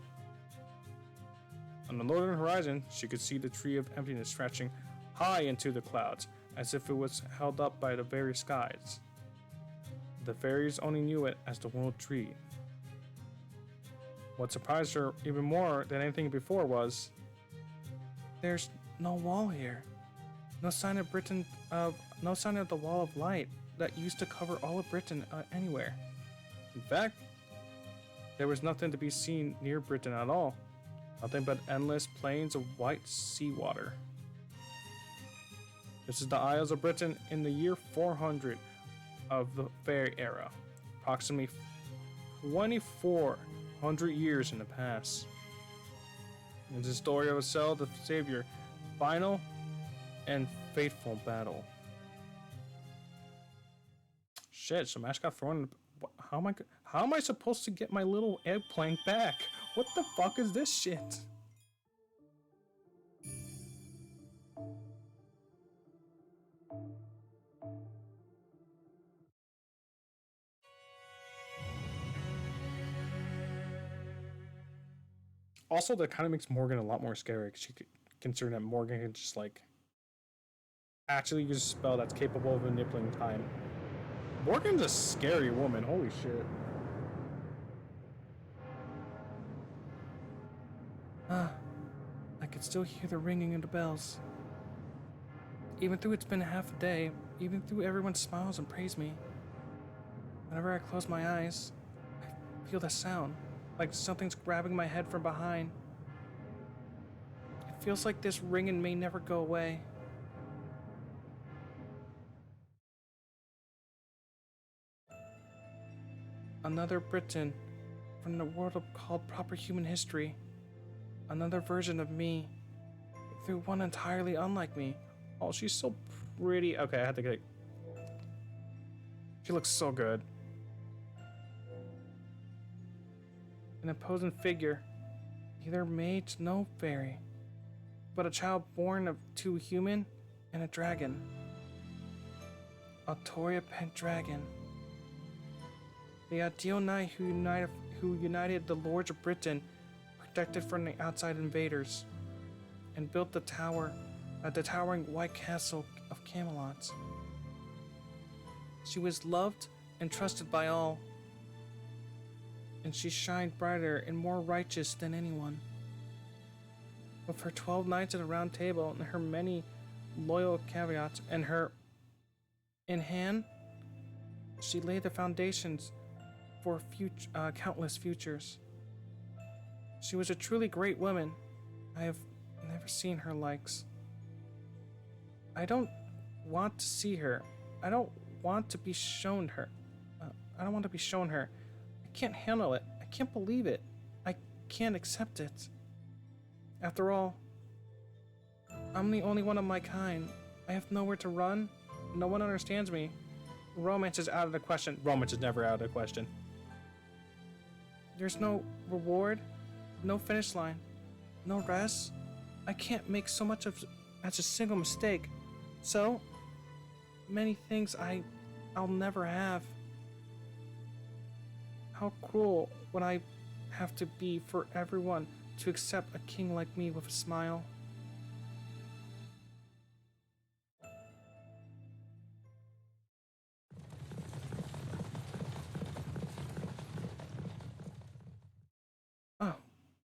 On the northern horizon, she could see the Tree of Emptiness stretching high into the clouds, as if it was held up by the very skies. The fairies only knew it as the World Tree. What surprised her even more than anything before was, there's no wall here. No sign of no sign of the wall of light that used to cover all of Britain anywhere. In fact, there was nothing to be seen near Britain at all. Nothing but endless plains of white seawater. This is the Isles of Britain in the year 400 of the Fairy Era, approximately 2,400 years in the past. It's the story of a Cell the Savior, final and fateful battle. Shit, so Mash got thrown. How am I supposed to get my little eggplant back? What the fuck is this shit? Also, that kind of makes Morgan a lot more scary, considering that Morgan can just like actually use a spell that's capable of manipulating time. Morgan's a scary woman, holy shit. I could still hear the ringing of the bells. Even though it's been half a day, even though everyone smiles and praise me, whenever I close my eyes, I feel the sound, like something's grabbing my head from behind. It feels like this ringing may never go away. Another Briton from the world called proper human history. Another version of me, through one entirely unlike me. Oh, she's so pretty. Okay, I had to get it. She looks so good. An imposing figure, neither maid nor fairy, but a child born of two human and a dragon. A Toria Pendragon. The ideal knight who united the lords of Britain, protected from the outside invaders, and built the tower at the towering White Castle of Camelot. She was loved and trusted by all, and she shined brighter and more righteous than anyone. With her 12 knights at a round table and her many loyal caveats and her in hand, she laid the foundations for countless futures. She was a truly great woman. I have never seen her likes. I don't want to see her. I don't want to be shown her. I don't want to be shown her. I can't handle it. I can't believe it. I can't accept it. After all, I'm the only one of my kind. I have nowhere to run. No one understands me. Romance is out of the question. Romance is never out of the question. There's no reward, no finish line, no rest. I can't make so much of as a single mistake. So many things I'll never have. How cruel would I have to be for everyone to accept a king like me with a smile? Oh,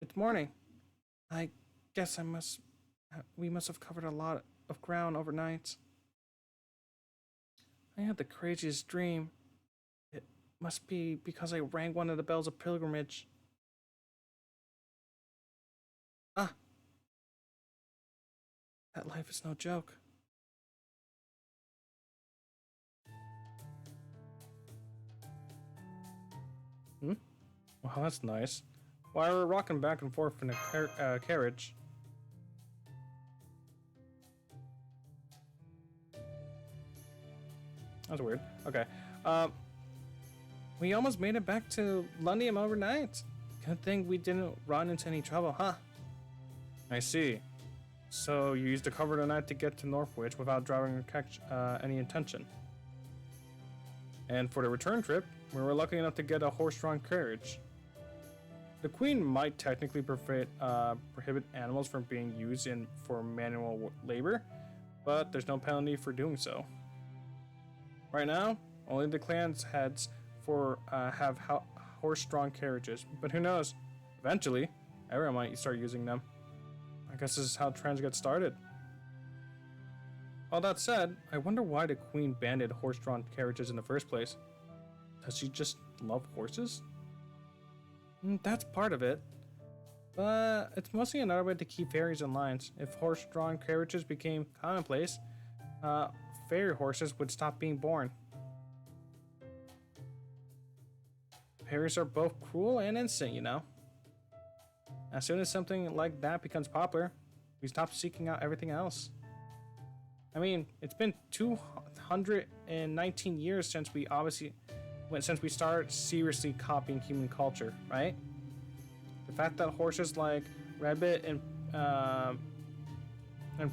it's morning. I guess we must have covered a lot of ground overnight. I had the craziest dream. It must be because I rang one of the bells of pilgrimage. Ah, that life is no joke. Well, that's nice. Why are we rocking back and forth in a carriage? That's weird. Okay. We almost made it back to London overnight. Good thing we didn't run into any trouble, huh? I see. So you used the cover of the night to get to Northwich without drawing any attention. And for the return trip, we were lucky enough to get a horse-drawn carriage. The Queen might technically prohibit animals from being used for manual labor, but there's no penalty for doing so. Right now, only the clan's heads have horse-drawn carriages, but who knows? Eventually, everyone might start using them. I guess this is how trends get started. All that said, I wonder why the Queen banned horse-drawn carriages in the first place. Does she just love horses? That's part of it. But it's mostly another way to keep fairies in lines. If horse-drawn carriages became commonplace, fairy horses would stop being born. Fairies are both cruel and innocent, you know. As soon as something like that becomes popular, we stop seeking out everything else. I mean, it's been 219 years since we started seriously copying human culture, right? The fact that horses like Rabbit and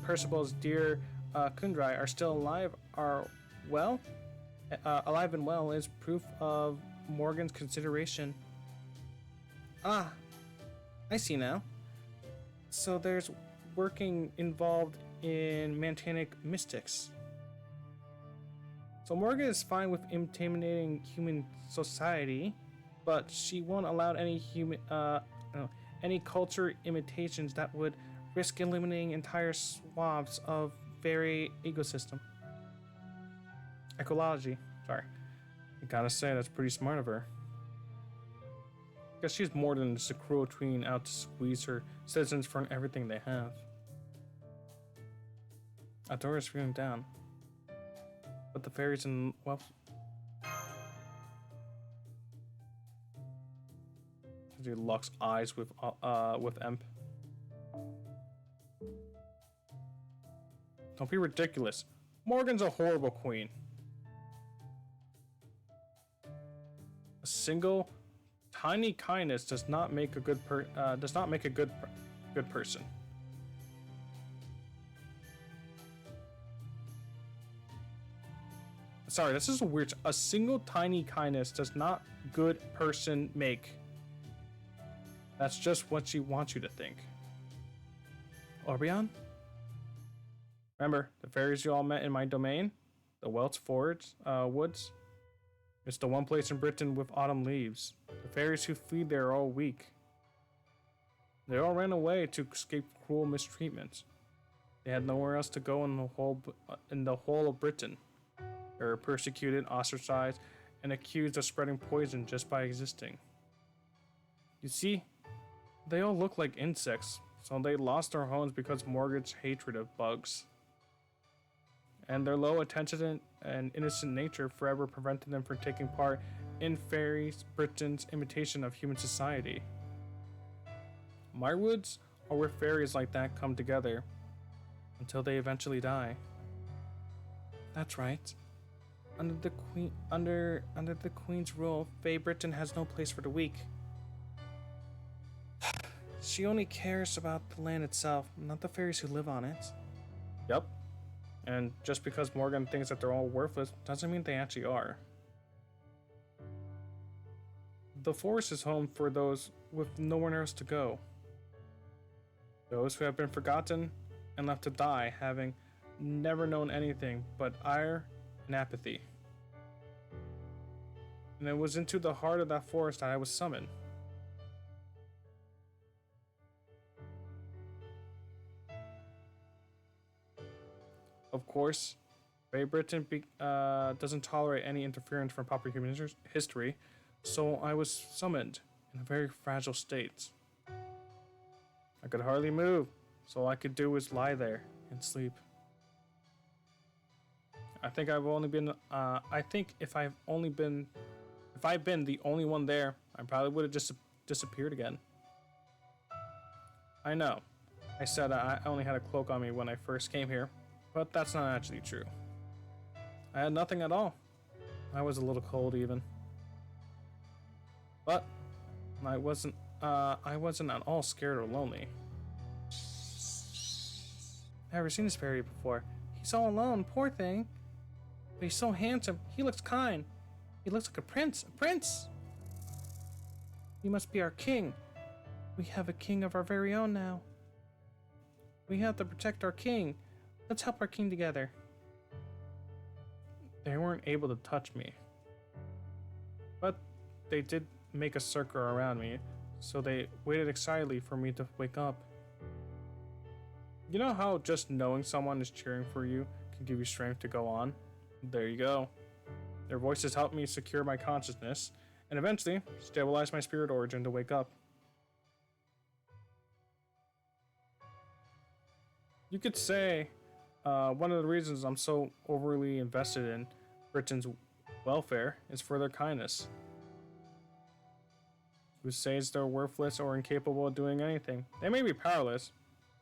Percival's dear Kundrai are still alive alive and well is proof of Morgan's consideration. Ah, I see now. So there's working involved in Mantanic mystics. So Morgan is fine with intimidating human society, but she won't allow any culture imitations that would risk eliminating entire swaths of fairy ecosystem. Ecology, sorry. I gotta say, that's pretty smart of her. I guess she's more than just a cruel queen out to squeeze her citizens for everything they have. Adora is feeling down. But the fairies and, well... He locks eyes with Emp. Don't be ridiculous. Morgan's a horrible queen. A single tiny kindness does not make a good person. Sorry, this is a weird. A single tiny kindness does not good person make. That's just what she wants you to think. Orbeon? Remember the fairies you all met in my domain, the Welts Woods. It's the one place in Britain with autumn leaves. The fairies who feed there are all weak. They all ran away to escape cruel mistreatment. They had nowhere else to go in the whole of Britain. They were persecuted, ostracized, and accused of spreading poison just by existing. You see, they all look like insects, so they lost their homes because of Morgan's hatred of bugs. And their low attention and innocent nature forever prevented them from taking part in fairies Britain's imitation of human society. My woods are where fairies like that come together until they eventually die. That's right. Under the Queen's rule, Fae Britain has no place for the weak. She only cares about the land itself, not the fairies who live on it. Yep. And just because Morgan thinks that they're all worthless doesn't mean they actually are. The forest is home for those with nowhere else to go. Those who have been forgotten and left to die, having never known anything but ire and apathy. And it was into the heart of that forest that I was summoned. Of course, Great Britain doesn't tolerate any interference from proper human history, so I was summoned in a very fragile state. I could hardly move, so all I could do was lie there and sleep. I think I've only been. If I've been the only one there, I probably would have just disappeared again. I know. I said I only had a cloak on me when I first came here, but that's not actually true. I had nothing at all. I was a little cold even. But I wasn't at all scared or lonely. Never seen this fairy before. He's all alone, poor thing. But he's so handsome. He looks kind. He looks like a prince. A prince! He must be our king. We have a king of our very own now. We have to protect our king. Let's help our king together. They weren't able to touch me. But they did make a circle around me, so they waited excitedly for me to wake up. You know how just knowing someone is cheering for you can give you strength to go on? There you go. Their voices helped me secure my consciousness, and eventually stabilize my spirit origin to wake up. You could say one of the reasons I'm so overly invested in Britain's welfare is for their kindness. Who says they're worthless or incapable of doing anything? They may be powerless,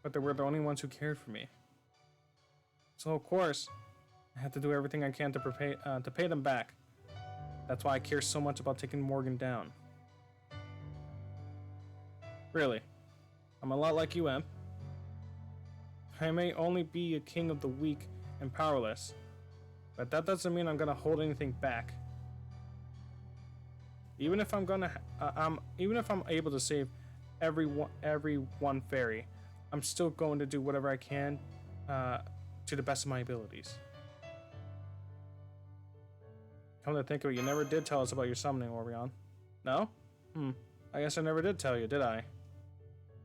but they were the only ones who cared for me. So of course, I have to do everything I can to pay them back. That's why I care so much about taking Morgan down. Really, I'm a lot like you, Emp. I may only be a king of the weak and powerless, but that doesn't mean I'm gonna hold anything back. Even if I'm able to save every one fairy, I'm still going to do whatever I can to the best of my abilities. Come to think of it, you never did tell us about your summoning, Orion. No? I guess I never did tell you, did I?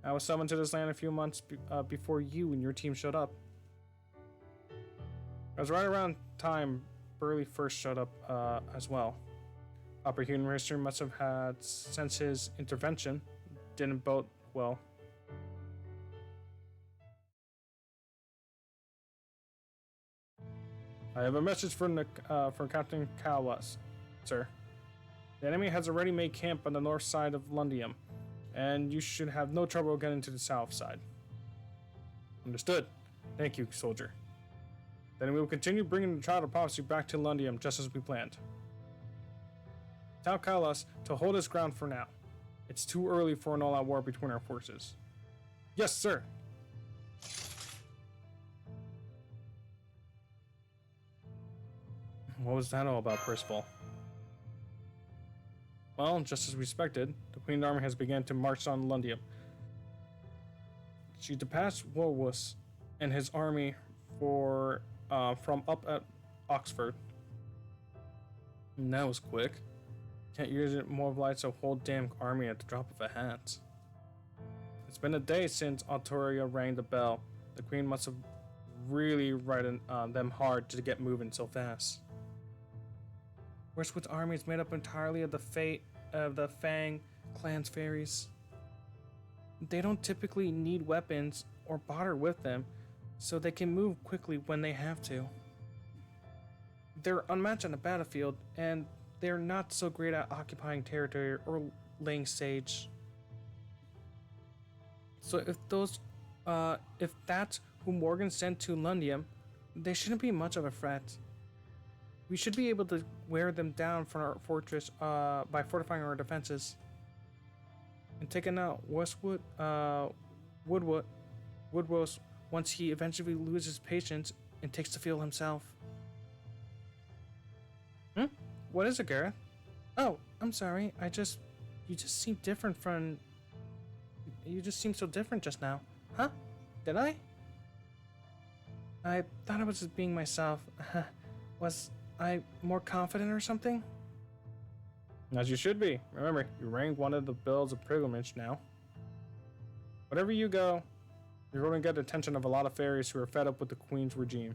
I was summoned to this land a few months before you and your team showed up. It was right around time Burley first showed up as well. Upper Human History must have had, since his intervention, didn't bode well. I have a message from Captain Calwas, sir. The enemy has already made camp on the north side of Lundium, and you should have no trouble getting to the south side. Understood. Thank you, soldier. Then we will continue bringing the Child of Prophecy back to Lundium just as we planned. Tell Kalas to hold his ground for now. It's too early for an all-out war between our forces. Yes, sir. What was that all about, Percival? Well, just as we expected, the Queen Army has begun to march on Lundium. She depassed Wolwus and his army from up at Oxford. And that was quick. Can't use it mobilize a whole damn army at the drop of a hat. It's been a day since Autoria rang the bell. The Queen must have really ridden them hard to get moving so fast. Westwood's army is made up entirely of the Fang clan's fairies. They don't typically need weapons or barter with them, so they can move quickly when they have to. They're unmatched on the battlefield, and they're not so great at occupying territory or laying siege. So if that's who Morgan sent to Lundium, they shouldn't be much of a threat. We should be able to wear them down from our fortress by fortifying our defenses and taking out Woodwos once he eventually loses patience and takes the field himself. What is it, Gareth? Oh, I'm sorry. You just seem different from. You just seemed so different just now. Huh? Did I? I thought I was just being myself. Was I more confident or something? As you should be. Remember, you rang one of the bells of pilgrimage now. Wherever you go, you're going to get the attention of a lot of fairies who are fed up with the Queen's regime.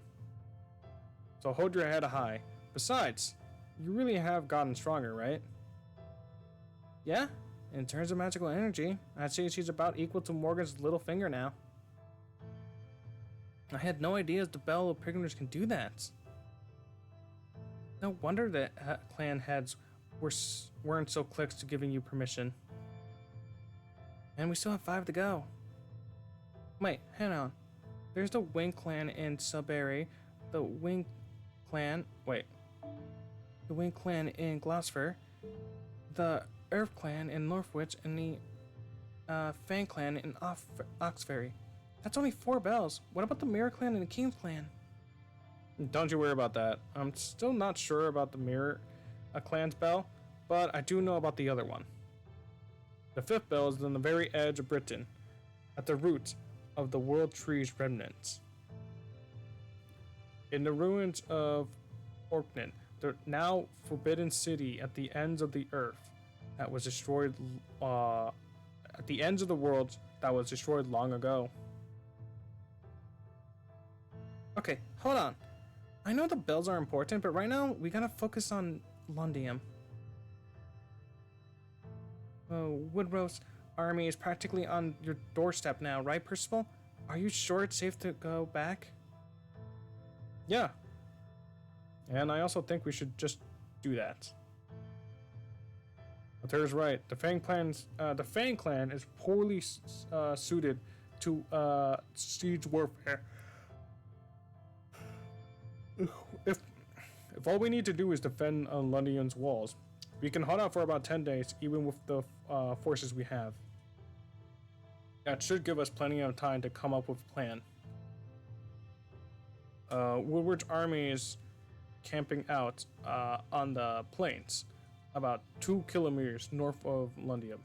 So hold your head high. Besides, you really have gotten stronger, right? Yeah, in terms of magical energy, I'd say she's about equal to Morgan's little finger now. I had no idea the Bell of Pilgrimage can do that. No wonder that clan heads weren't so close to giving you permission. And we still have 5 to go. Wait, hang on. There's the Wing clan in Sudbury. The Wing clan... Wait. the Wing Clan in Gloucester, the Earth Clan in Northwich, and the Fang Clan in Oxferry. That's only 4 bells. What about the Mirror Clan and the King's Clan? Don't you worry about that. I'm still not sure about the Mirror Clan's bell, but I do know about the other one. The 5th bell is on the very edge of Britain, at the root of the World Tree's remnants. In the ruins of Orkney, the now forbidden city at the ends of the earth that was destroyed, at the ends of the world that was destroyed long ago. Okay, hold on. I know the bells are important, but right now we gotta focus on Lundium. Woodrose's army is practically on your doorstep now, right, Percival? Are you sure it's safe to go back? Yeah. And I also think we should just do that. Mater's right. The Fang Clan is poorly suited to siege warfare. If all we need to do is defend London's walls, we can hold out for about 10 days, even with the forces we have. That should give us plenty of time to come up with a plan. Woodward's army is camping out on the plains, about 2 kilometers north of Lundium.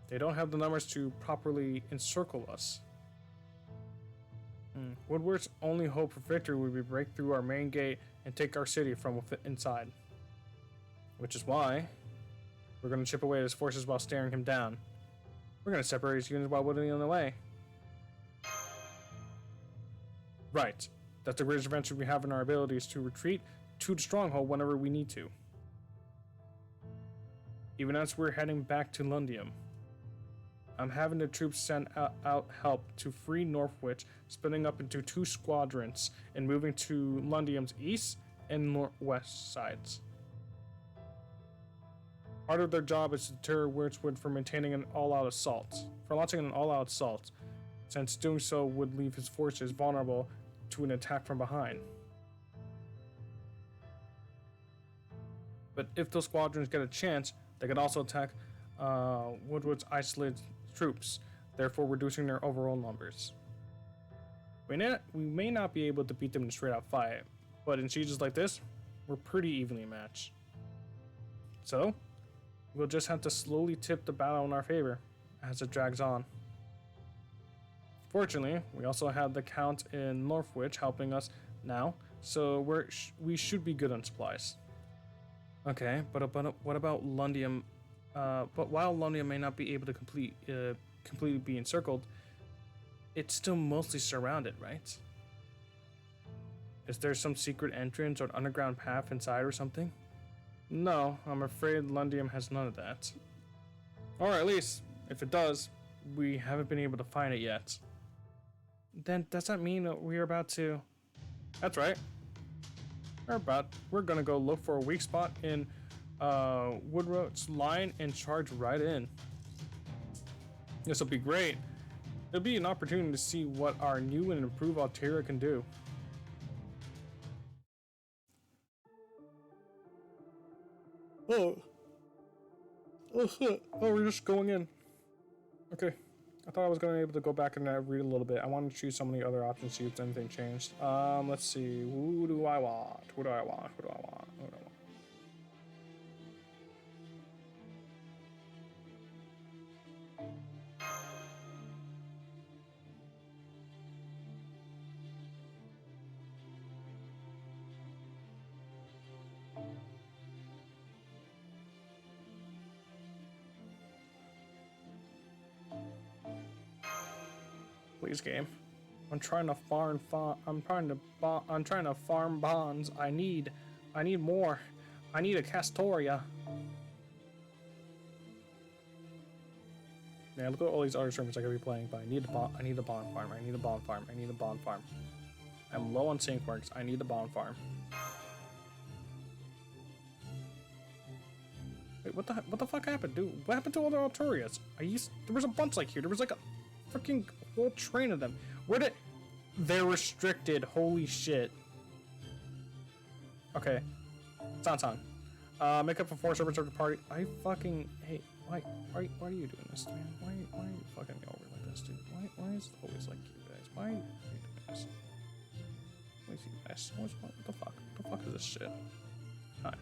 They don't have the numbers to properly encircle us. Woodward's only hope for victory would be break through our main gate and take our city from inside. Which is why we're going to chip away at his forces while staring him down. We're going to separate his units while whittling them away. Right. That's the greatest advantage we have in our abilities to retreat to the stronghold whenever we need to. Even as we're heading back to Lundium, I'm having the troops send out help to free Northwich, splitting up into 2 squadrons and moving to Lundium's east and northwest sides. Part of their job is to deter Wirtswood from launching an all-out assault, since doing so would leave his forces vulnerable to an attack from behind. But if those squadrons get a chance, they could also attack Woodward's isolated troops, therefore reducing their overall numbers. We may not be able to beat them in a straight-out fight, but in sieges like this, we're pretty evenly matched. So, we'll just have to slowly tip the battle in our favor as it drags on. Fortunately, we also have the Count in Northwich helping us now, so we should be good on supplies. Okay, but what about Lundium? But while Lundium may not be able to completely be encircled, it's still mostly surrounded, right? Is there some secret entrance or an underground path inside or something? No, I'm afraid Lundium has none of that. Or at least, if it does, we haven't been able to find it yet. Then does that mean that we're about to... That's right. We're gonna go look for a weak spot in Woodrose's line and charge right in. This will be great. It'll be an opportunity to see what our new and improved Altera can do. Oh, we're just going in. Okay. I thought I was going to be able to go back and read a little bit. I want to choose some of the other options, see if anything changed. Let's see. Who do I want? Who do I want? Who do I want? Who do I want? Please, game. I'm trying to farm bonds. I need more. I need a Castoria. Yeah, look at all these other servers I could be playing, but I need a bond farm. I need a bond farm. I need a bond farm. I'm low on sync works. I need a bond farm. Wait, what the fuck happened, dude? What happened to all the Alturias? There was a bunch like here. There was like a freaking whole train of them. They're restricted. Holy shit. Okay, San. Make up for 4 servants of the party. I fucking hate. Why are you doing this, man? Why are you fucking me over like this, dude? Why is it always like you guys? Why are you doing this? What is you guys? What the fuck? What the fuck is this shit? Hi.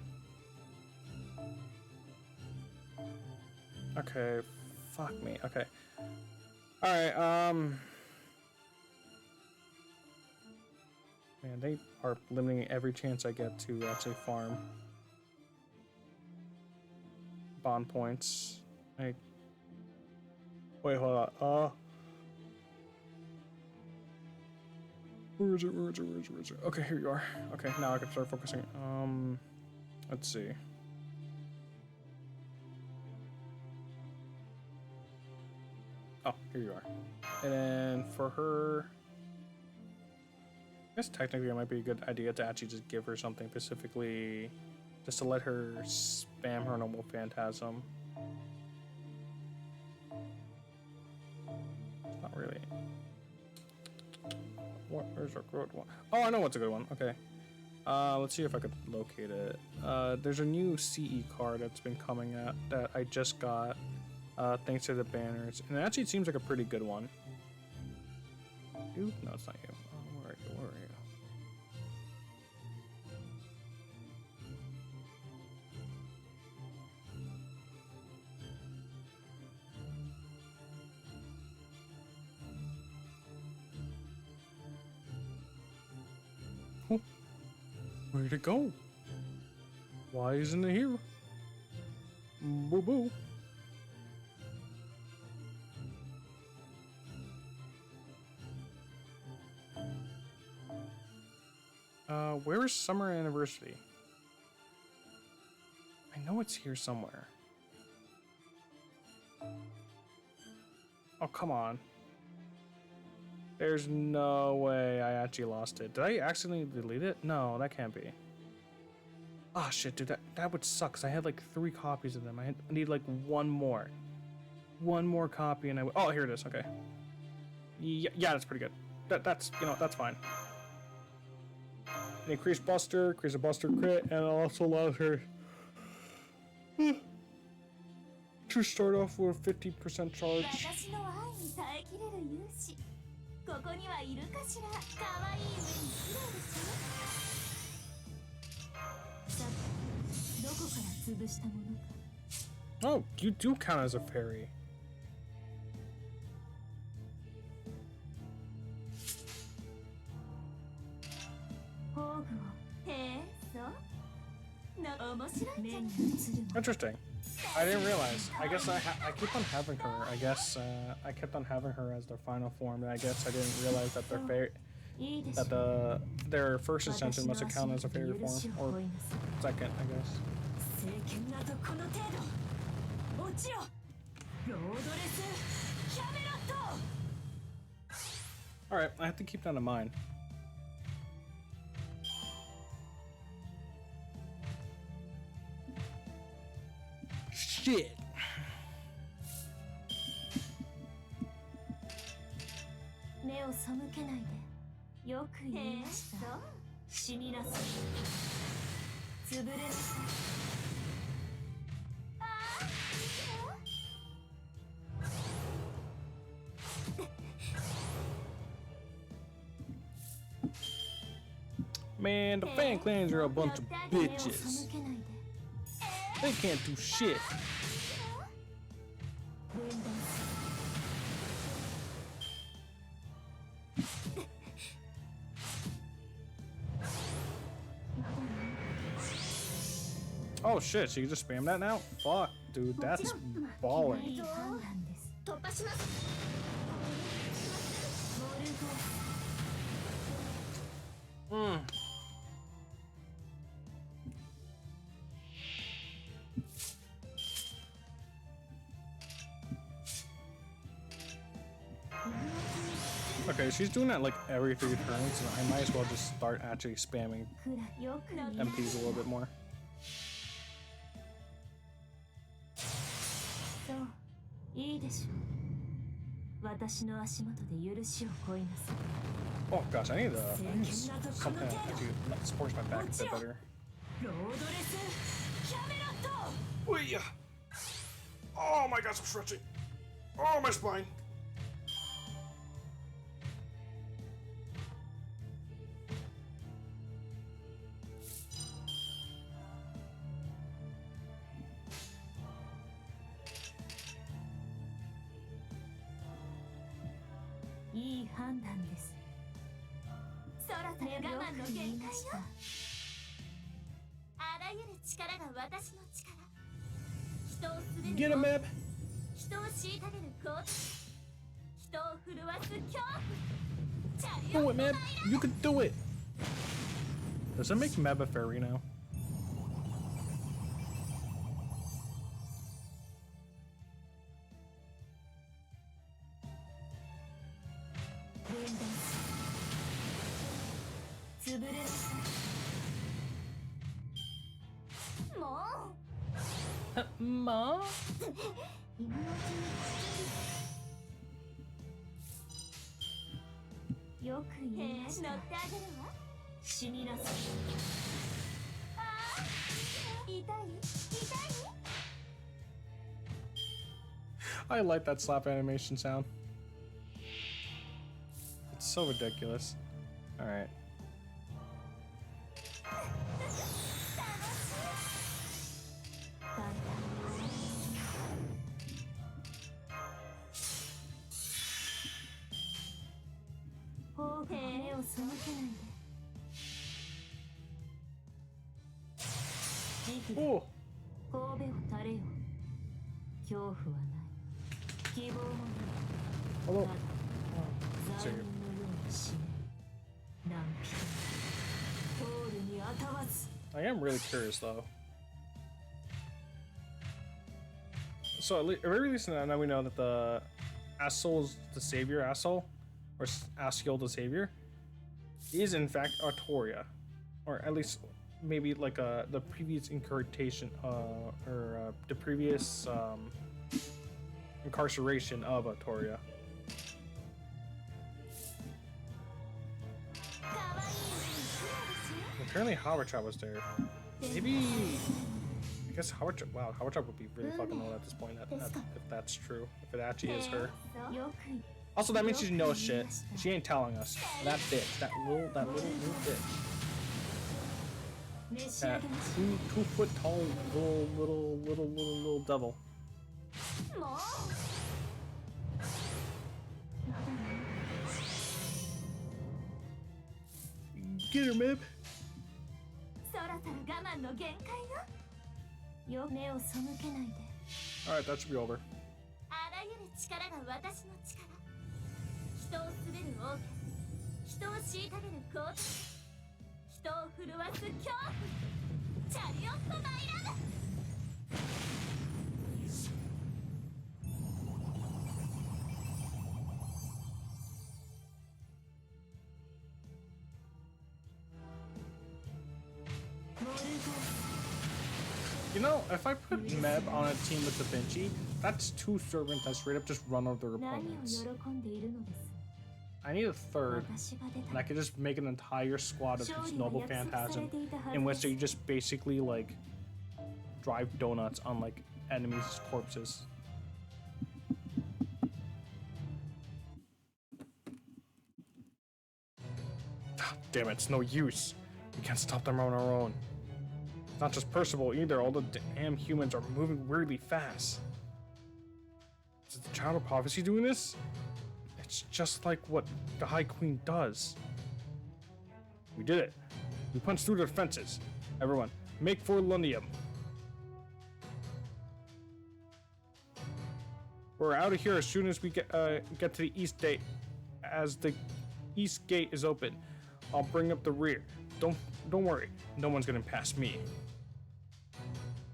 Okay. Fuck me. Okay. Alright, man, they are limiting every chance I get to actually farm bond points. Like, wait, hold on. Where is it? Okay, here you are. Okay, now I can start focusing. Let's see. Oh, here you are. And then for her, I guess technically it might be a good idea to actually just give her something specifically, just to let her spam her normal phantasm. Not really. Where's our good one? Oh, I know what's a good one. Okay. Let's see if I could locate it. There's a new CE card that's been coming out that I just got. Thanks to the banners, and it actually seems like a pretty good one. Dude, no, it's not you. Oh, where are you? Oh, where'd it go? Why isn't it here? Boo boo. Where is Summer Anniversary? I know it's here somewhere. Oh, come on. There's no way I actually lost it. Did I accidentally delete it? No, that can't be. Ah, oh, shit, dude, that would suck, 'cause I had like 3 copies of them. I need like one more. One more copy and oh, here it is, okay. Yeah, that's pretty good. That's, you know, that's fine. Increase a buster crit, and it also allows her to start off with 50% charge. Oh, you do count as a fairy. Interesting. I didn't realize. I guess I keep on having her. I guess I kept on having her as their final form, and I guess I didn't realize that their first ascension must have counted as a fairy form, or second, I guess. All right, I have to keep that in mind. Shit. Man, the Fan Clans are a bunch of bitches. They can't do shit. Oh shit, so you just spam that now? Fuck, dude, that's balling. Okay, she's doing that like every 3 turns, and I might as well just start actually spamming MPs a little bit more. Oh gosh, I need something that actually supports my back a bit better. Oh yeah. Oh my gosh, I'm stretching. Oh, my spine.いい判断です。そろそろ我慢の限界よ。あらゆる力が私の力。人を滑る。Get him, Meb. 人を虐げる強人を震わす恐怖。 Do it, Meb. You can do it. Does it make Meb a fairy now? Ma? よく言いました。乗ってあげるわ。死になさい。ああ、痛い？痛い？ I like that slap animation sound. It's so ridiculous. All right. Oh. 神戸を垂れよ。恐怖はない。希望もない。 Hello. ザインのように死ね。何匹もポールに当たわず。 I am really curious though. So at very least now we know that the Asshole is the savior, Asshole, or Asshole the savior, is in fact Artoria, or at least maybe like the previous incarnation, or the previous incarceration of Artoria. Apparently Hawacha was there. Maybe, I guess Hawacha, wow, Hawacha would be really fucking old at this point, if that's true, if it actually is her. Also, that means she knows shit. She ain't telling us. That bitch, that little bitch. That 2 foot tall little devil. Get her, Mib. Alright, that should be over. あらゆる力が私の力。人を滑るオーケス。人を虐げるゴート。人を震わす恐怖。チャリオット・マイラブ。 You know, if I put Meb on a team with Da Vinci, that's 2 servants that straight up just run over their 何を opponents. 喜んでいるのです。 I need a third, 私が出た and I could just make an entire squad of these noble phantasm, in which they just basically like drive donuts on like enemies' corpses. Damn it, it's no use. We can't stop them on our own. Not just Percival either, all the damn humans are moving weirdly fast. Is it the Child of Prophecy doing this? It's just like what the High Queen does. We did it. We punched through the defenses. Everyone, make for Lundium. We're out of here as soon as we get to the east gate. As the east gate is open, I'll bring up the rear. Don't worry, no one's gonna pass me.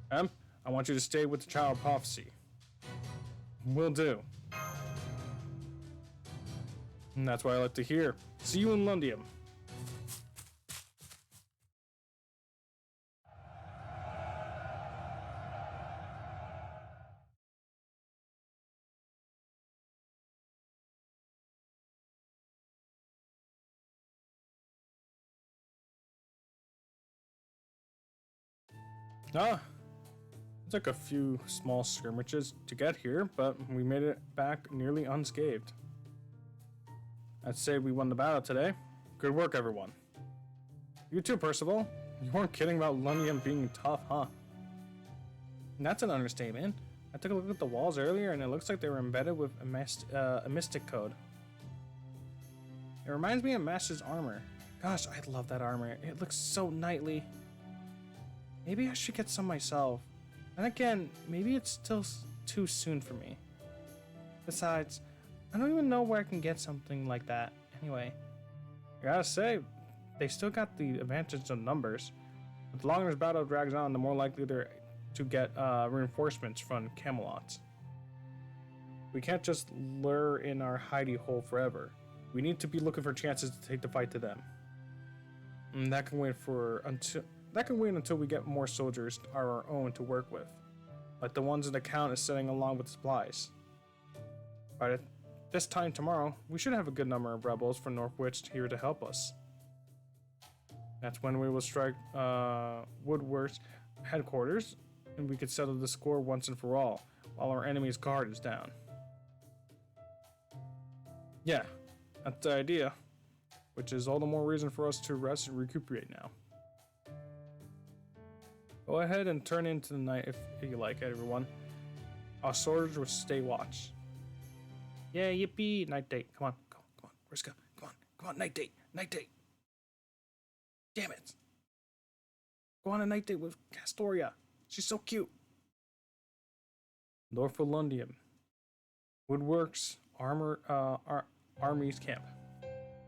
I want you to stay with the Child of Prophecy. Will do. And that's what I like to hear. See you in Lundium. Ah, it took a few small skirmishes to get here, but we made it back nearly unscathed. I'd say we won the battle today. Good work, everyone. You too, Percival. You weren't kidding about Lundium being tough, huh? That's an understatement. I took a look at the walls earlier, and it looks like they were embedded with a mystic code. It reminds me of Master's armor. Gosh, I love that armor. It looks so knightly. Maybe I should get some myself. And again, maybe it's still too soon for me. Besides, I don't even know where I can get something like that. Anyway, I gotta say, they still got the advantage of numbers. But the longer this battle drags on, the more likely they're to get reinforcements from Camelot. We can't just lure in our hidey hole forever. We need to be looking for chances to take the fight to them. And that can wait until we get more soldiers of our own to work with, like the ones the Count is sending along with supplies. By this time tomorrow, we should have a good number of rebels from Northwich here to help us. That's when we will strike Woodworth's headquarters, and we could settle the score once and for all, while our enemy's guard is down. Yeah, that's the idea, which is all the more reason for us to rest and recuperate now. Go ahead and turn into the night if you like, everyone. Our soldiers will stay watch. Yeah, yippee! Night date. Come on, come on, Riska. Come on, night date, night date. Damn it! Go on a night date with Castoria. She's so cute. Northulundium. Woodworks Army's camp.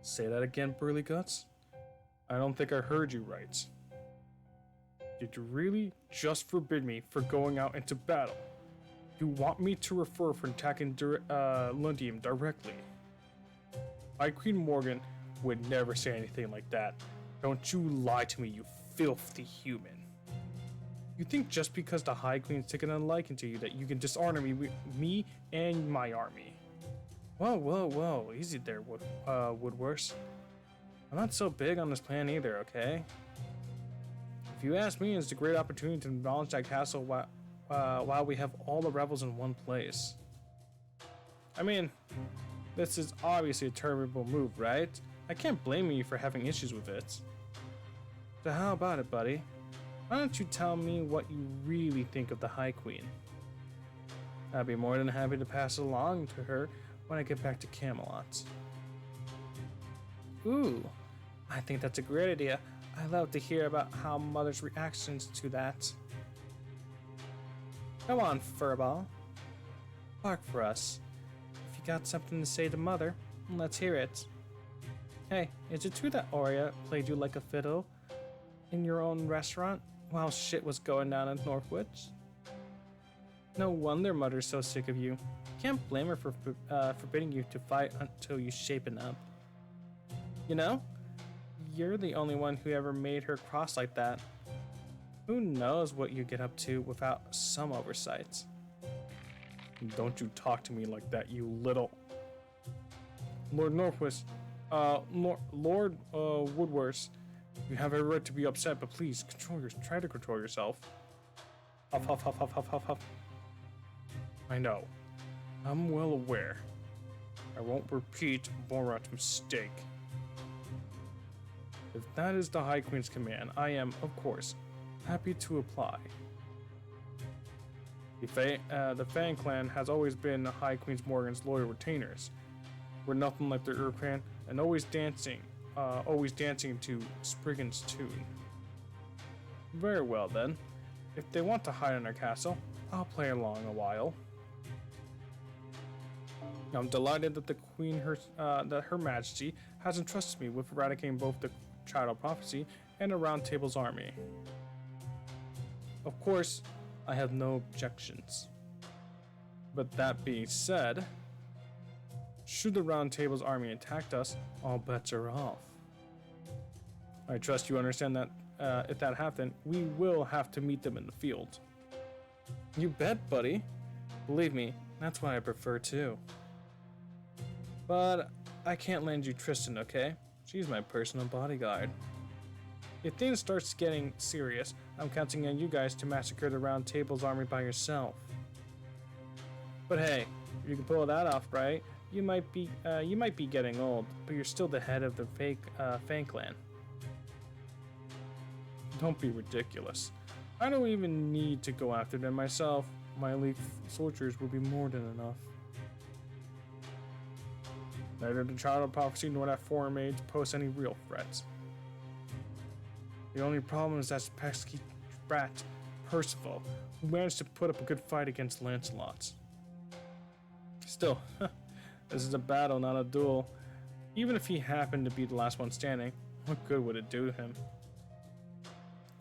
Say that again, Burly Guts. I don't think I heard you right. Did you really just forbid me for going out into battle? You want me to refer for attacking Lundium directly? High Queen Morgan would never say anything like that. Don't you lie to me, you filthy human. You think just because the High Queen's taken a liking to you that you can dishonor me and my army? Whoa, easy there, Woodworth. I'm not so big on this plan either, okay? If you ask me, it's a great opportunity to demolish that castle while we have all the rebels in one place. I mean, this is obviously a terrible move, right? I can't blame you for having issues with it. So how about it, buddy? Why don't you tell me what you really think of the High Queen? I'd be more than happy to pass it along to her when I get back to Camelot. Ooh, I think that's a great idea. I love to hear about how Mother's reactions to that. Come on, Furball. Bark for us. If you got something to say to Mother, let's hear it. Hey, is it true that Aurea played you like a fiddle in your own restaurant while shit was going down in Northwich? No wonder Mother's so sick of you. Can't blame her for forbidding you to fight until you shapen up. You know, you're the only one who ever made her cross like that. Who knows what you get up to without some oversight? Don't you talk to me like that, you little... Lord Northwich, Lord Woodworth, you have every right to be upset, but please try to control yourself. Huff, huff, huff, huff, huff, huff, huff. I know. I'm well aware. I won't repeat Borat's mistake. If that is the High Queen's command, I am, of course, happy to apply. The Fang clan has always been High Queen's Morgan's loyal retainers. We're nothing like the Ur clan, and always dancing to Spriggan's tune. Very well then. If they want to hide in our castle, I'll play along a while. I'm delighted that the Queen, that Her Majesty, has entrusted me with eradicating both the Child of Prophecy and the Round Table's army. Of course, I have no objections. But that being said, should the Round Table's army attack us, all bets are off. I trust you understand that if that happens, we will have to meet them in the field. You bet, buddy. Believe me, that's what I prefer too. But I can't lend you Tristan, okay? She's my personal bodyguard. If things starts getting serious, I'm counting on you guys to massacre the Round Table's army by yourself. But hey, if you can pull that off, right? You might be getting old, but you're still the head of the Fang clan. Don't be ridiculous. I don't even need to go after them myself. My elite soldiers will be more than enough. Neither the Child of Prophecy nor that foreign maid pose any real threats. The only problem is that pesky brat, Percival, who managed to put up a good fight against Lancelot. Still, this is a battle, not a duel. Even if he happened to be the last one standing, what good would it do to him?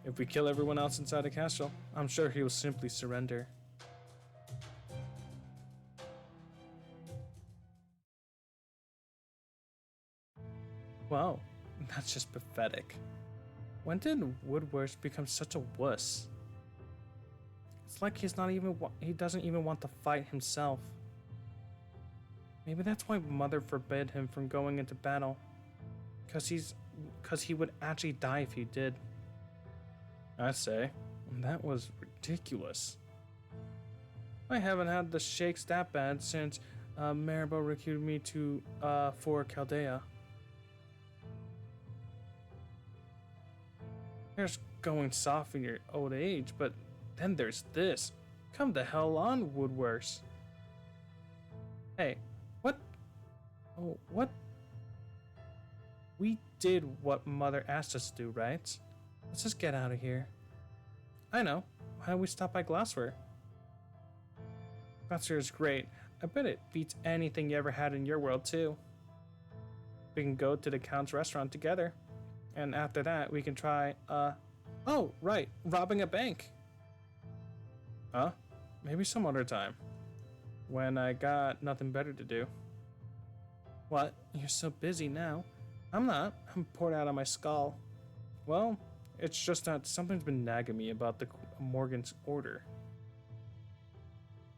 If we kill everyone else inside the castle, I'm sure he will simply surrender. Wow, that's just pathetic. When did Woodworth become such a wuss? It's like he doesn't even want to fight himself. Maybe that's why Mother forbid him from going into battle. Cause he would actually die if he did. I say, that was ridiculous. I haven't had the shakes that bad since Maribel recruited me to for Chaldea. There's going soft in your old age, but then there's this. Come the hell on, Woodworth. Hey, what? Oh, what? We did what Mother asked us to do, right? Let's just get out of here. I know. Why don't we stop by Glassware? Glassware is great. I bet it beats anything you ever had in your world, too. We can go to the Count's restaurant together. And after that, we can try, oh, right, robbing a bank. Huh? Maybe some other time. When I got nothing better to do. What? You're so busy now. I'm not. I'm poured out on my skull. Well, it's just that something's been nagging me about the Morgan's order.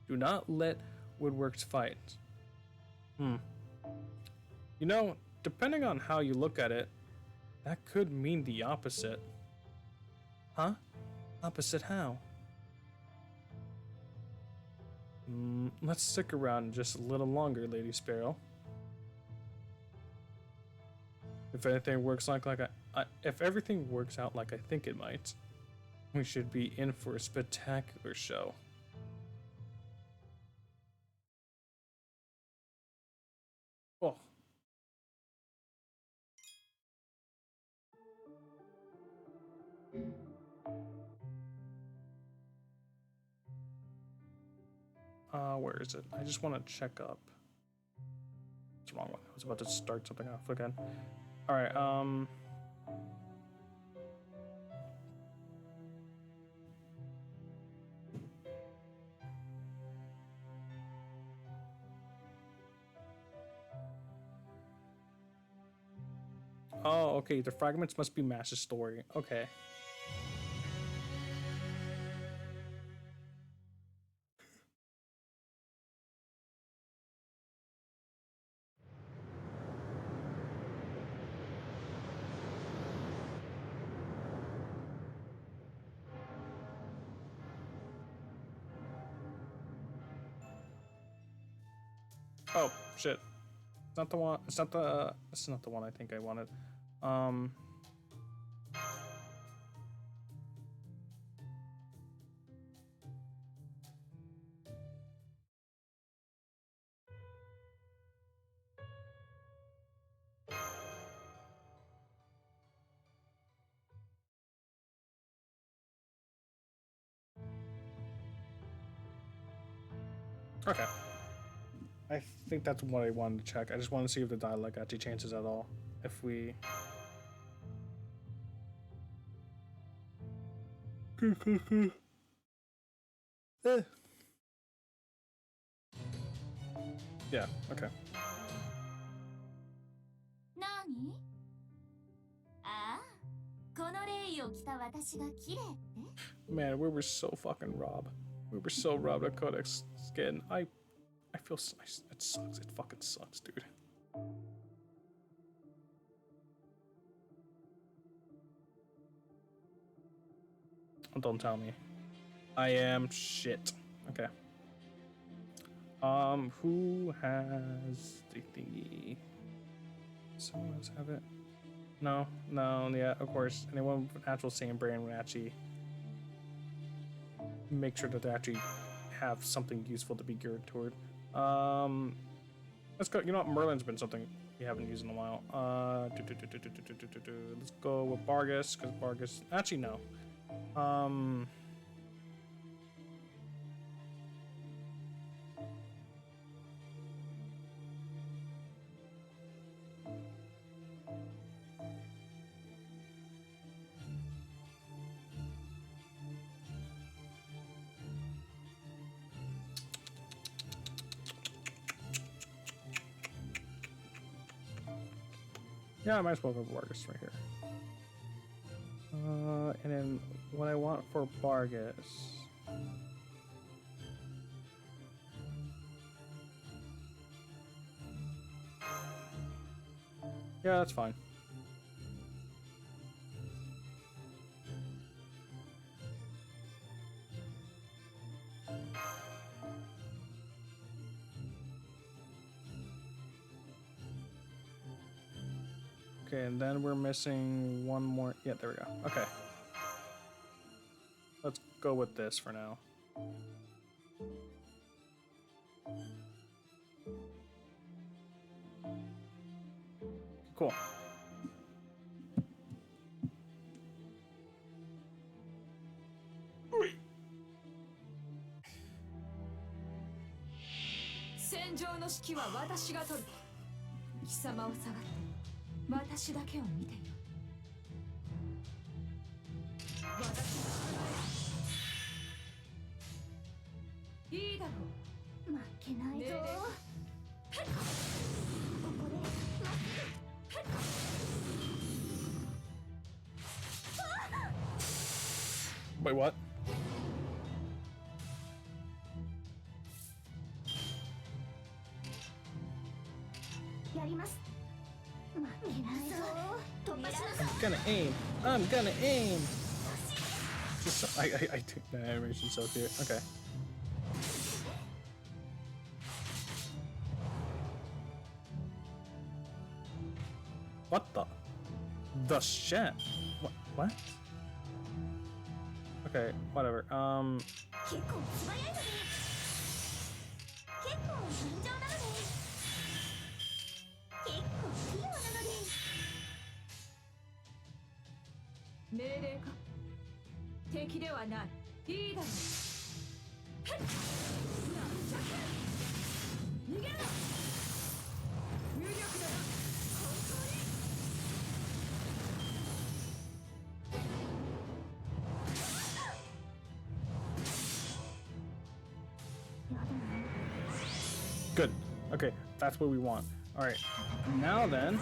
Do not let Woodworks fight. You know, depending on how you look at it, that could mean the opposite. Huh? Opposite how? Let's stick around just a little longer, Lady Sparrow. If anything works if everything works out like I think it might, we should be in for a spectacular show. Oh. Where is it? I just want to check up. What's wrong with it? I was about to start something off again. Alright, oh, okay, the fragments must be Mash's story. Okay. Oh, shit. It's not the one, it's not the one I think I wanted. Okay. I think that's what I wanted to check. I just want to see if the dialogue actually changes at all. If we... Yeah, okay. Nani? Man, we were so fucking robbed. We were so robbed of Codex skin. I feel so, it sucks. It fucking sucks, dude. Don't tell me. I am shit. Okay. Who has the thingy? Someone else have it? No, yeah, of course. Anyone with actual same brain would actually make sure that they actually have something useful to be geared toward. Let's go. You know what? Merlin's been something we haven't used in a while. Let's go with Bargus, because Bargus. Actually, no. Yeah, I might as well go with Bargus right here. And then what I want for Bargus. Yeah, that's fine. Okay, and then we're missing one more. Yeah, there we go. Okay. Let's go with this for now. Cool. Wait, what? I'm gonna aim. I'm gonna aim. Just, I think the animation's so cute. Okay. What the shit? What? Okay, whatever. Good. Okay, that's what we want. All right. Now then.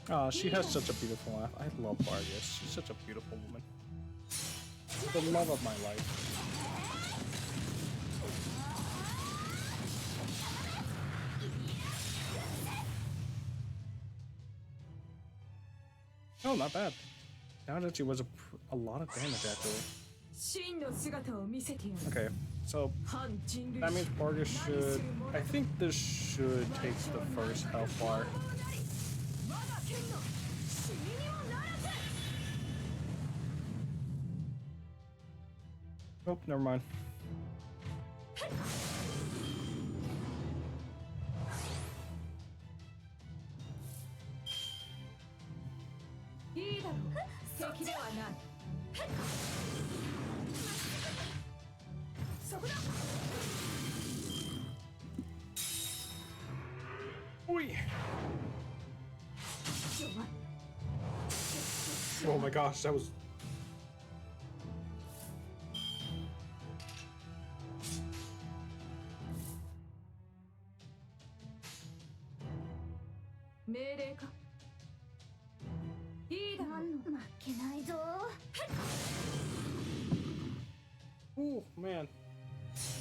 Oh, she has such a beautiful laugh. I love Vargas. She's such a beautiful woman. The love of my life. Oh, not bad. That actually was a lot of damage, actually. Okay, so that means Vargas should... I think this should take the first health bar. Oh, never mind. Oi. Oh my gosh, that was...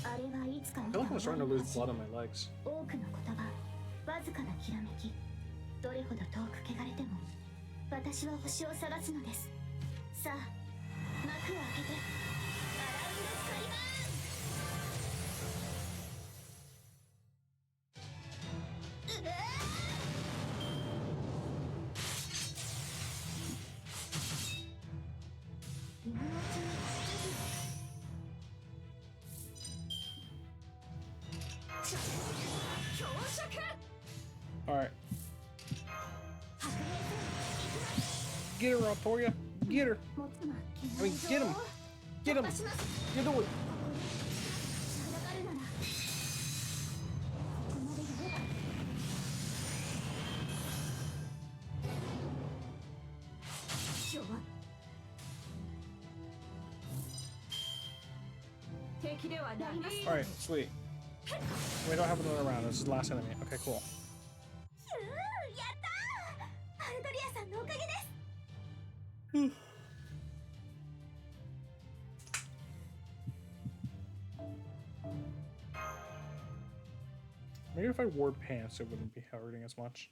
あれはいつか I 見 feel た like I'm starting to lose 思い blood on my legs. 多くの言葉わずかなきらめきどれほど遠く汚れても私は星を探すのです。さあ幕を開けてアラウンドスカイバーン。うわー今のうちに強食 Alright. 白兵戦 Get her, Altoria. Get her. 持つな I mean, get him. Get him. 突破します You do it. ここで仕上がるならここまでやれば今日は敵ではないます Alright, sweet. We don't have another round. This is the last enemy. Okay, cool. やったーアルドリアさんのおかげです Maybe if I wore pants, it wouldn't be hurting as much.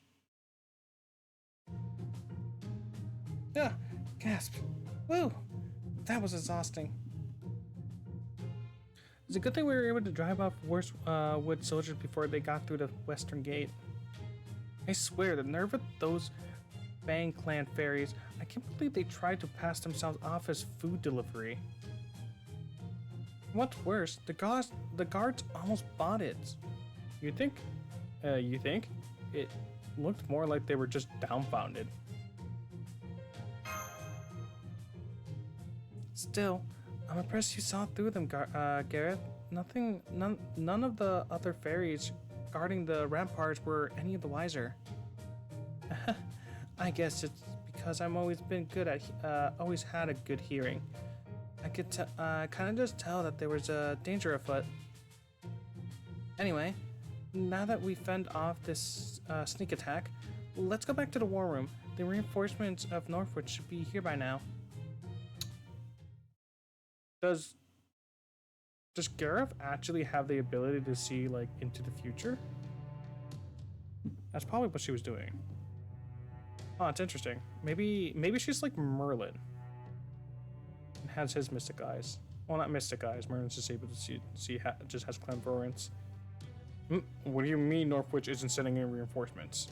Ah, gasp. Woo! That was exhausting. It's a good thing we were able to drive off worse wood soldiers before they got through the western gate. I swear, the nerve of those Bang Clan fairies. I can't believe they tried to pass themselves off as food delivery. What's worse, the guards almost bought it. You think? You think? It looked more like they were just dumbfounded. Still, I'm impressed you saw through them, Gareth. None of the other fairies guarding the ramparts were any of the wiser. I guess it's because I've always been good at, always had a good hearing. I could kind of just tell that there was a danger afoot. Anyway, now that we fend off this sneak attack, let's go back to the war room. The reinforcements of Northwood should be here by now. Does Gareth actually have the ability to see like into the future? That's probably what she was doing. Oh, it's interesting. Maybe she's like Merlin and has his mystic eyes. Well, not mystic eyes. Merlin's just able to see just has clairvoyance. What do you mean Northwich isn't sending in reinforcements?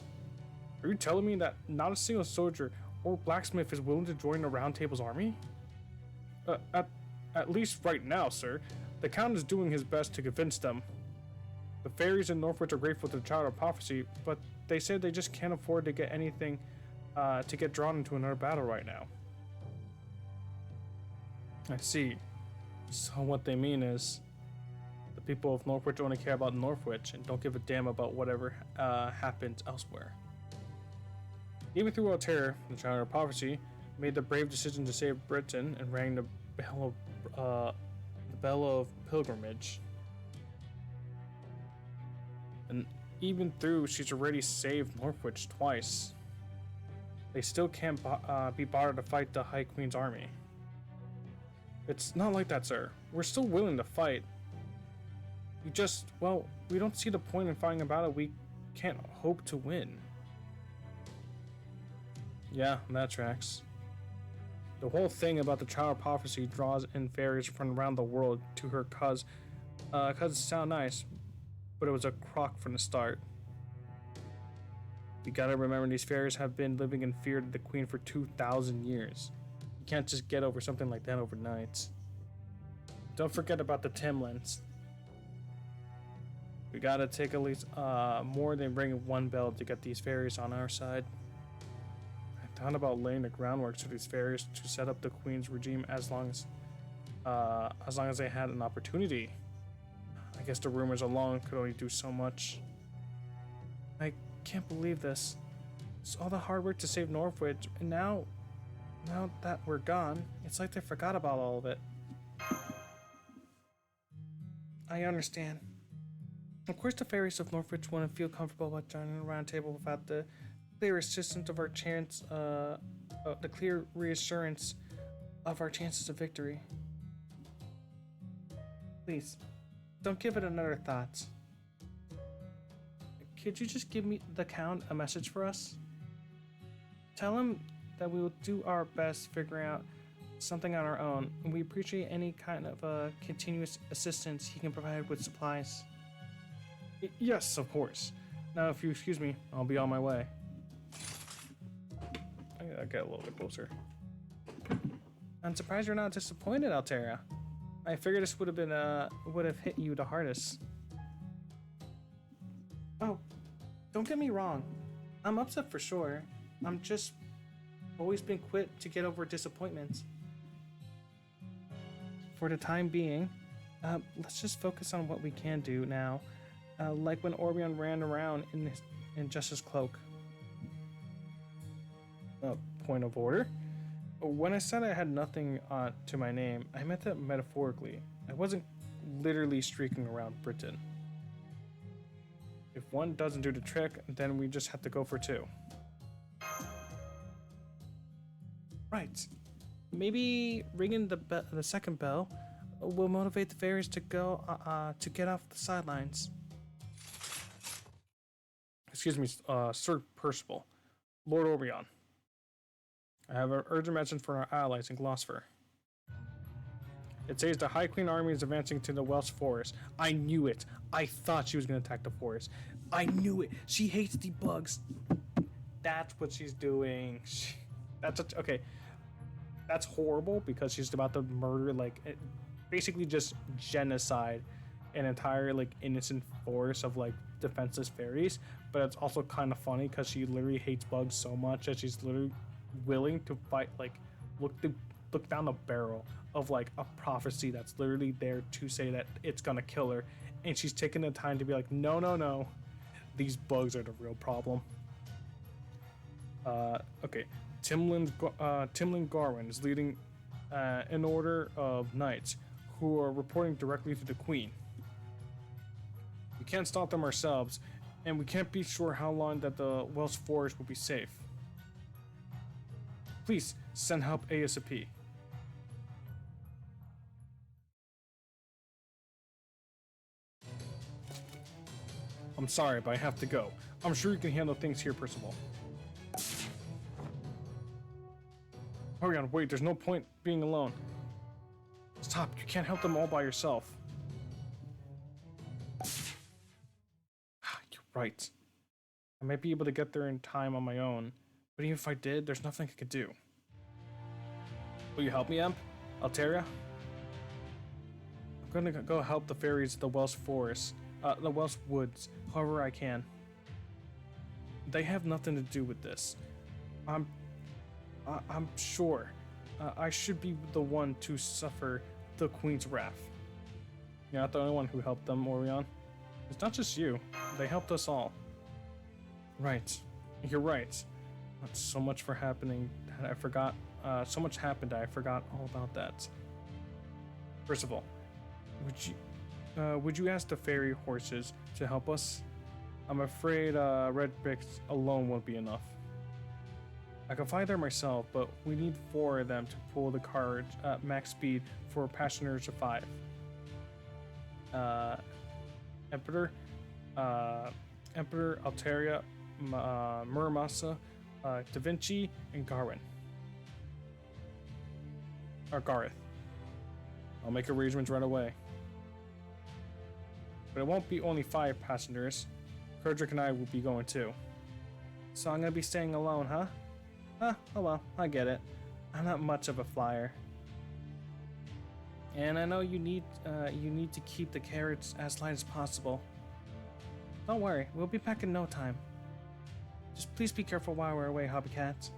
Are you telling me that not a single soldier or blacksmith is willing to join the Round Table's army? At least right now, sir. The Count is doing his best to convince them. The fairies in Northwich are grateful to the Child of Prophecy, but they said they just can't afford to get anything to get drawn into another battle right now. I see. So what they mean is the people of Northwich only care about Northwich and don't give a damn about whatever happens elsewhere. Even through all terror, the Child of Prophecy made the brave decision to save Britain and rang the bell of pilgrimage. And even though she's already saved Northwich twice, they still can't be bothered to fight the High Queen's army. It's not like that, sir. We're still willing to fight. We don't see the point in fighting a battle we can't hope to win. Yeah, that tracks. The whole thing about the Child of Prophecy draws in fairies from around the world to her cause it sound nice, but it was a crock from the start. You gotta remember these fairies have been living in fear of the Queen for 2,000 years. You can't just get over something like that overnight. Don't forget about the Timlands. We gotta take at least more than ringing one bell to get these fairies on our side. I thought about laying the groundwork to these fairies to set up the Queen's regime as long as they had an opportunity. I guess the rumors alone could only do so much. I can't believe this. It's all the hard work to save Northwich, and now that we're gone, it's like they forgot about all of it. I understand. Of course the fairies of Northwich wouldn't feel comfortable about joining a round table without the clear assistance of our chance, the clear reassurance of our chances of victory. Please, Don't give it another thought. Could you just give me the Count a message for us? Tell him that we will do our best figuring out something on our own, and we appreciate any kind of continuous assistance he can provide with supplies. Yes, of course. Now, if you excuse me, I'll be on my way. I gotta get a little bit closer. I'm surprised you're not disappointed, Alteria. I figured this would have hit you the hardest. Oh, don't get me wrong. I'm upset for sure. I'm just always been quick to get over disappointments. For the time being, let's just focus on what we can do now, like when Orion ran around in Justice Cloak. Point of order. When I said I had nothing to my name, I meant that metaphorically. I wasn't literally streaking around Britain. If one doesn't do the trick, then we just have to go for two. Right. Maybe ringing the second bell will motivate the fairies to go to get off the sidelines. Excuse me, Sir Percival, Lord Orion. I have an urgent message for our allies in Gloucester. It says the High Queen army is advancing to the Welsh forest. I knew it. I thought she was going to attack the forest. I knew it. She hates the bugs. That's what she's doing. Okay. That's horrible because she's about to murder, like, basically just genocide an entire, like, innocent forest of, like, defenseless fairies. But it's also kind of funny because she literally hates bugs so much that she's literally willing to fight, like, look down the barrel of, like, a prophecy that's literally there to say that it's gonna kill her, and she's taking the time to be like, no, these bugs are the real problem. Okay, Timlin Garwin is leading an order of knights who are reporting directly to the Queen. We can't stop them ourselves, and we can't be sure how long that the Welsh forest will be safe. Please send help ASAP. I'm sorry, but I have to go. I'm sure you can handle things here, Percival. Hurry on, wait, there's no point being alone. Stop, you can't help them all by yourself. You're right. I might be able to get there in time on my own, but even if I did, there's nothing I could do. Will you help me, Emp? Alteria? I'm gonna go help the fairies at the Welsh forest, the Welsh woods, however I can. They have nothing to do with this. I'm sure. I should be the one to suffer the Queen's wrath. You're not the only one who helped them, Orion. It's not just you. They helped us all. Right. You're right. So much for happening that I forgot. So much happened I forgot all about that. First of all, would you ask the fairy horses to help us? I'm afraid red bricks alone won't be enough. I can fly there myself, but we need 4 of them to pull the carriage at max speed for passengers of 5. Emperor Alteria, Muramasa, Da Vinci, and Garwin. Or Gareth. I'll make arrangements right away. But it won't be only 5 passengers. Kurdrick and I will be going too. So I'm gonna be staying alone, huh? Oh well, I get it. I'm not much of a flyer. And I know you need to keep the carriage as light as possible. Don't worry, we'll be back in no time. Just please be careful while we're away, Hobbycat.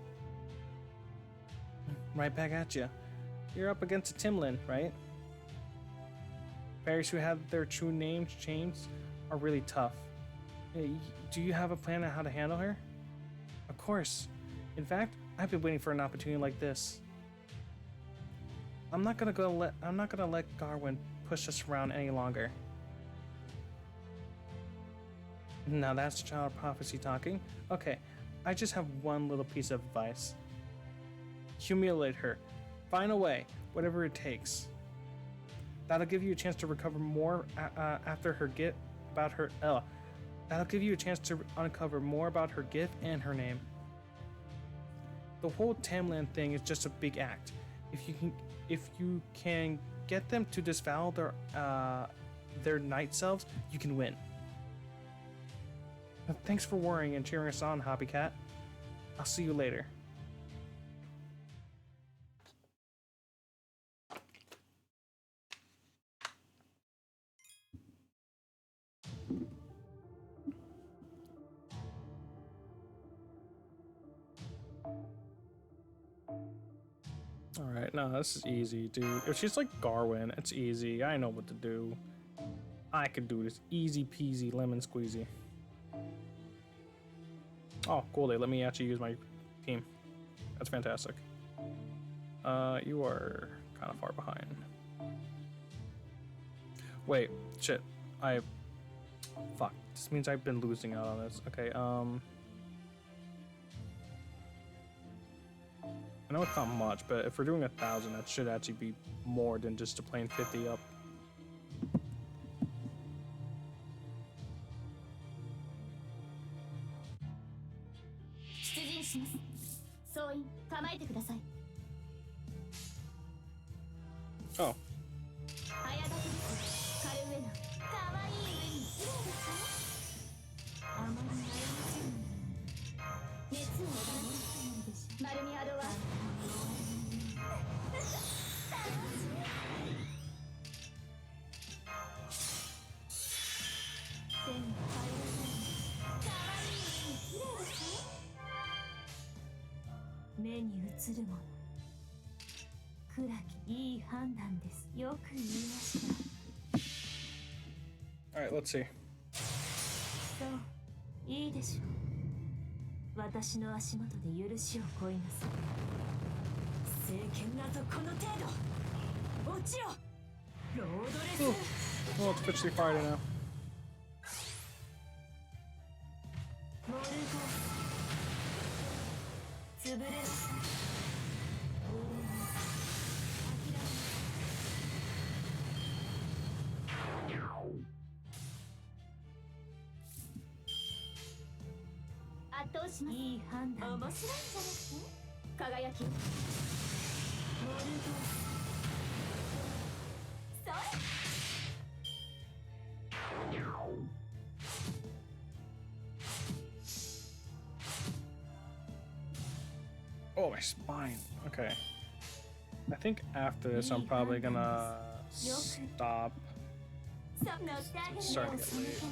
Right back at you. You're up against a Timlin, right? Fairies who have their true names changed are really tough. Do you have a plan on how to handle her? Of course. In fact, I've been waiting for an opportunity like this. I'm not gonna let Garwin push us around any longer. Now that's child prophecy talking. Okay, I just have one little piece of advice. Humiliate her. Find a way, whatever it takes. That'll give you a chance to recover more after her gift about her. That'll give you a chance to uncover more about her gift and her name. The whole Tamland thing is just a big act. If you can get them to disavow their night selves, you can win. Thanks for worrying and cheering us on, Hobbycat. I'll see you later. Alright, no, this is easy, dude. If she's like Garwin, it's easy. I know what to do. I could do this. Easy peasy lemon squeezy. Oh, cool. They let me actually use my team. That's fantastic. You are kind of far behind. Wait, shit. Fuck. This means I've been losing out on this. Okay, I know it's not much, but if we're doing 1,000, that should actually be more than just a plain 50 up. Oh. Alright, let's see. Well, it's officially Friday now. Oh, my spine. Okay. I think after this, I'm probably gonna stop. It's starting to get late.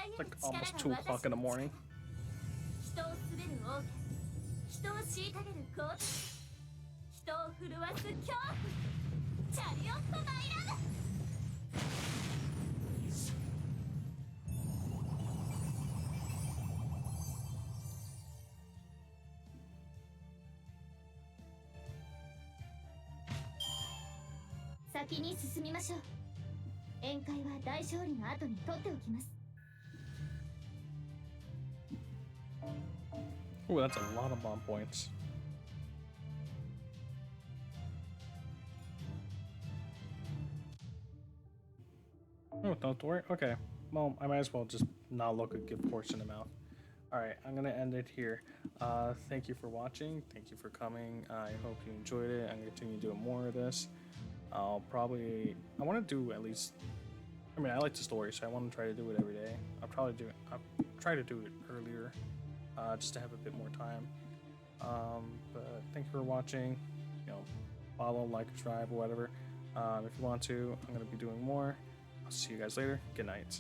It's like almost 2 o'clock in the morning. Ooh, that's a lot of bomb points. Oh, don't worry. Okay. Well, I might as well just not look a gift horse in the mouth. Alright, I'm gonna end it here. Thank you for watching. Thank you for coming. I hope you enjoyed it. I'm gonna continue doing more of this. I want to do at least, I mean, I like the story, so I want to try to do it every day. I'll try to do it earlier, just to have a bit more time. But thank you for watching. You know, follow, like, subscribe, or whatever. If you want to, I'm going to be doing more. I'll see you guys later. Good night.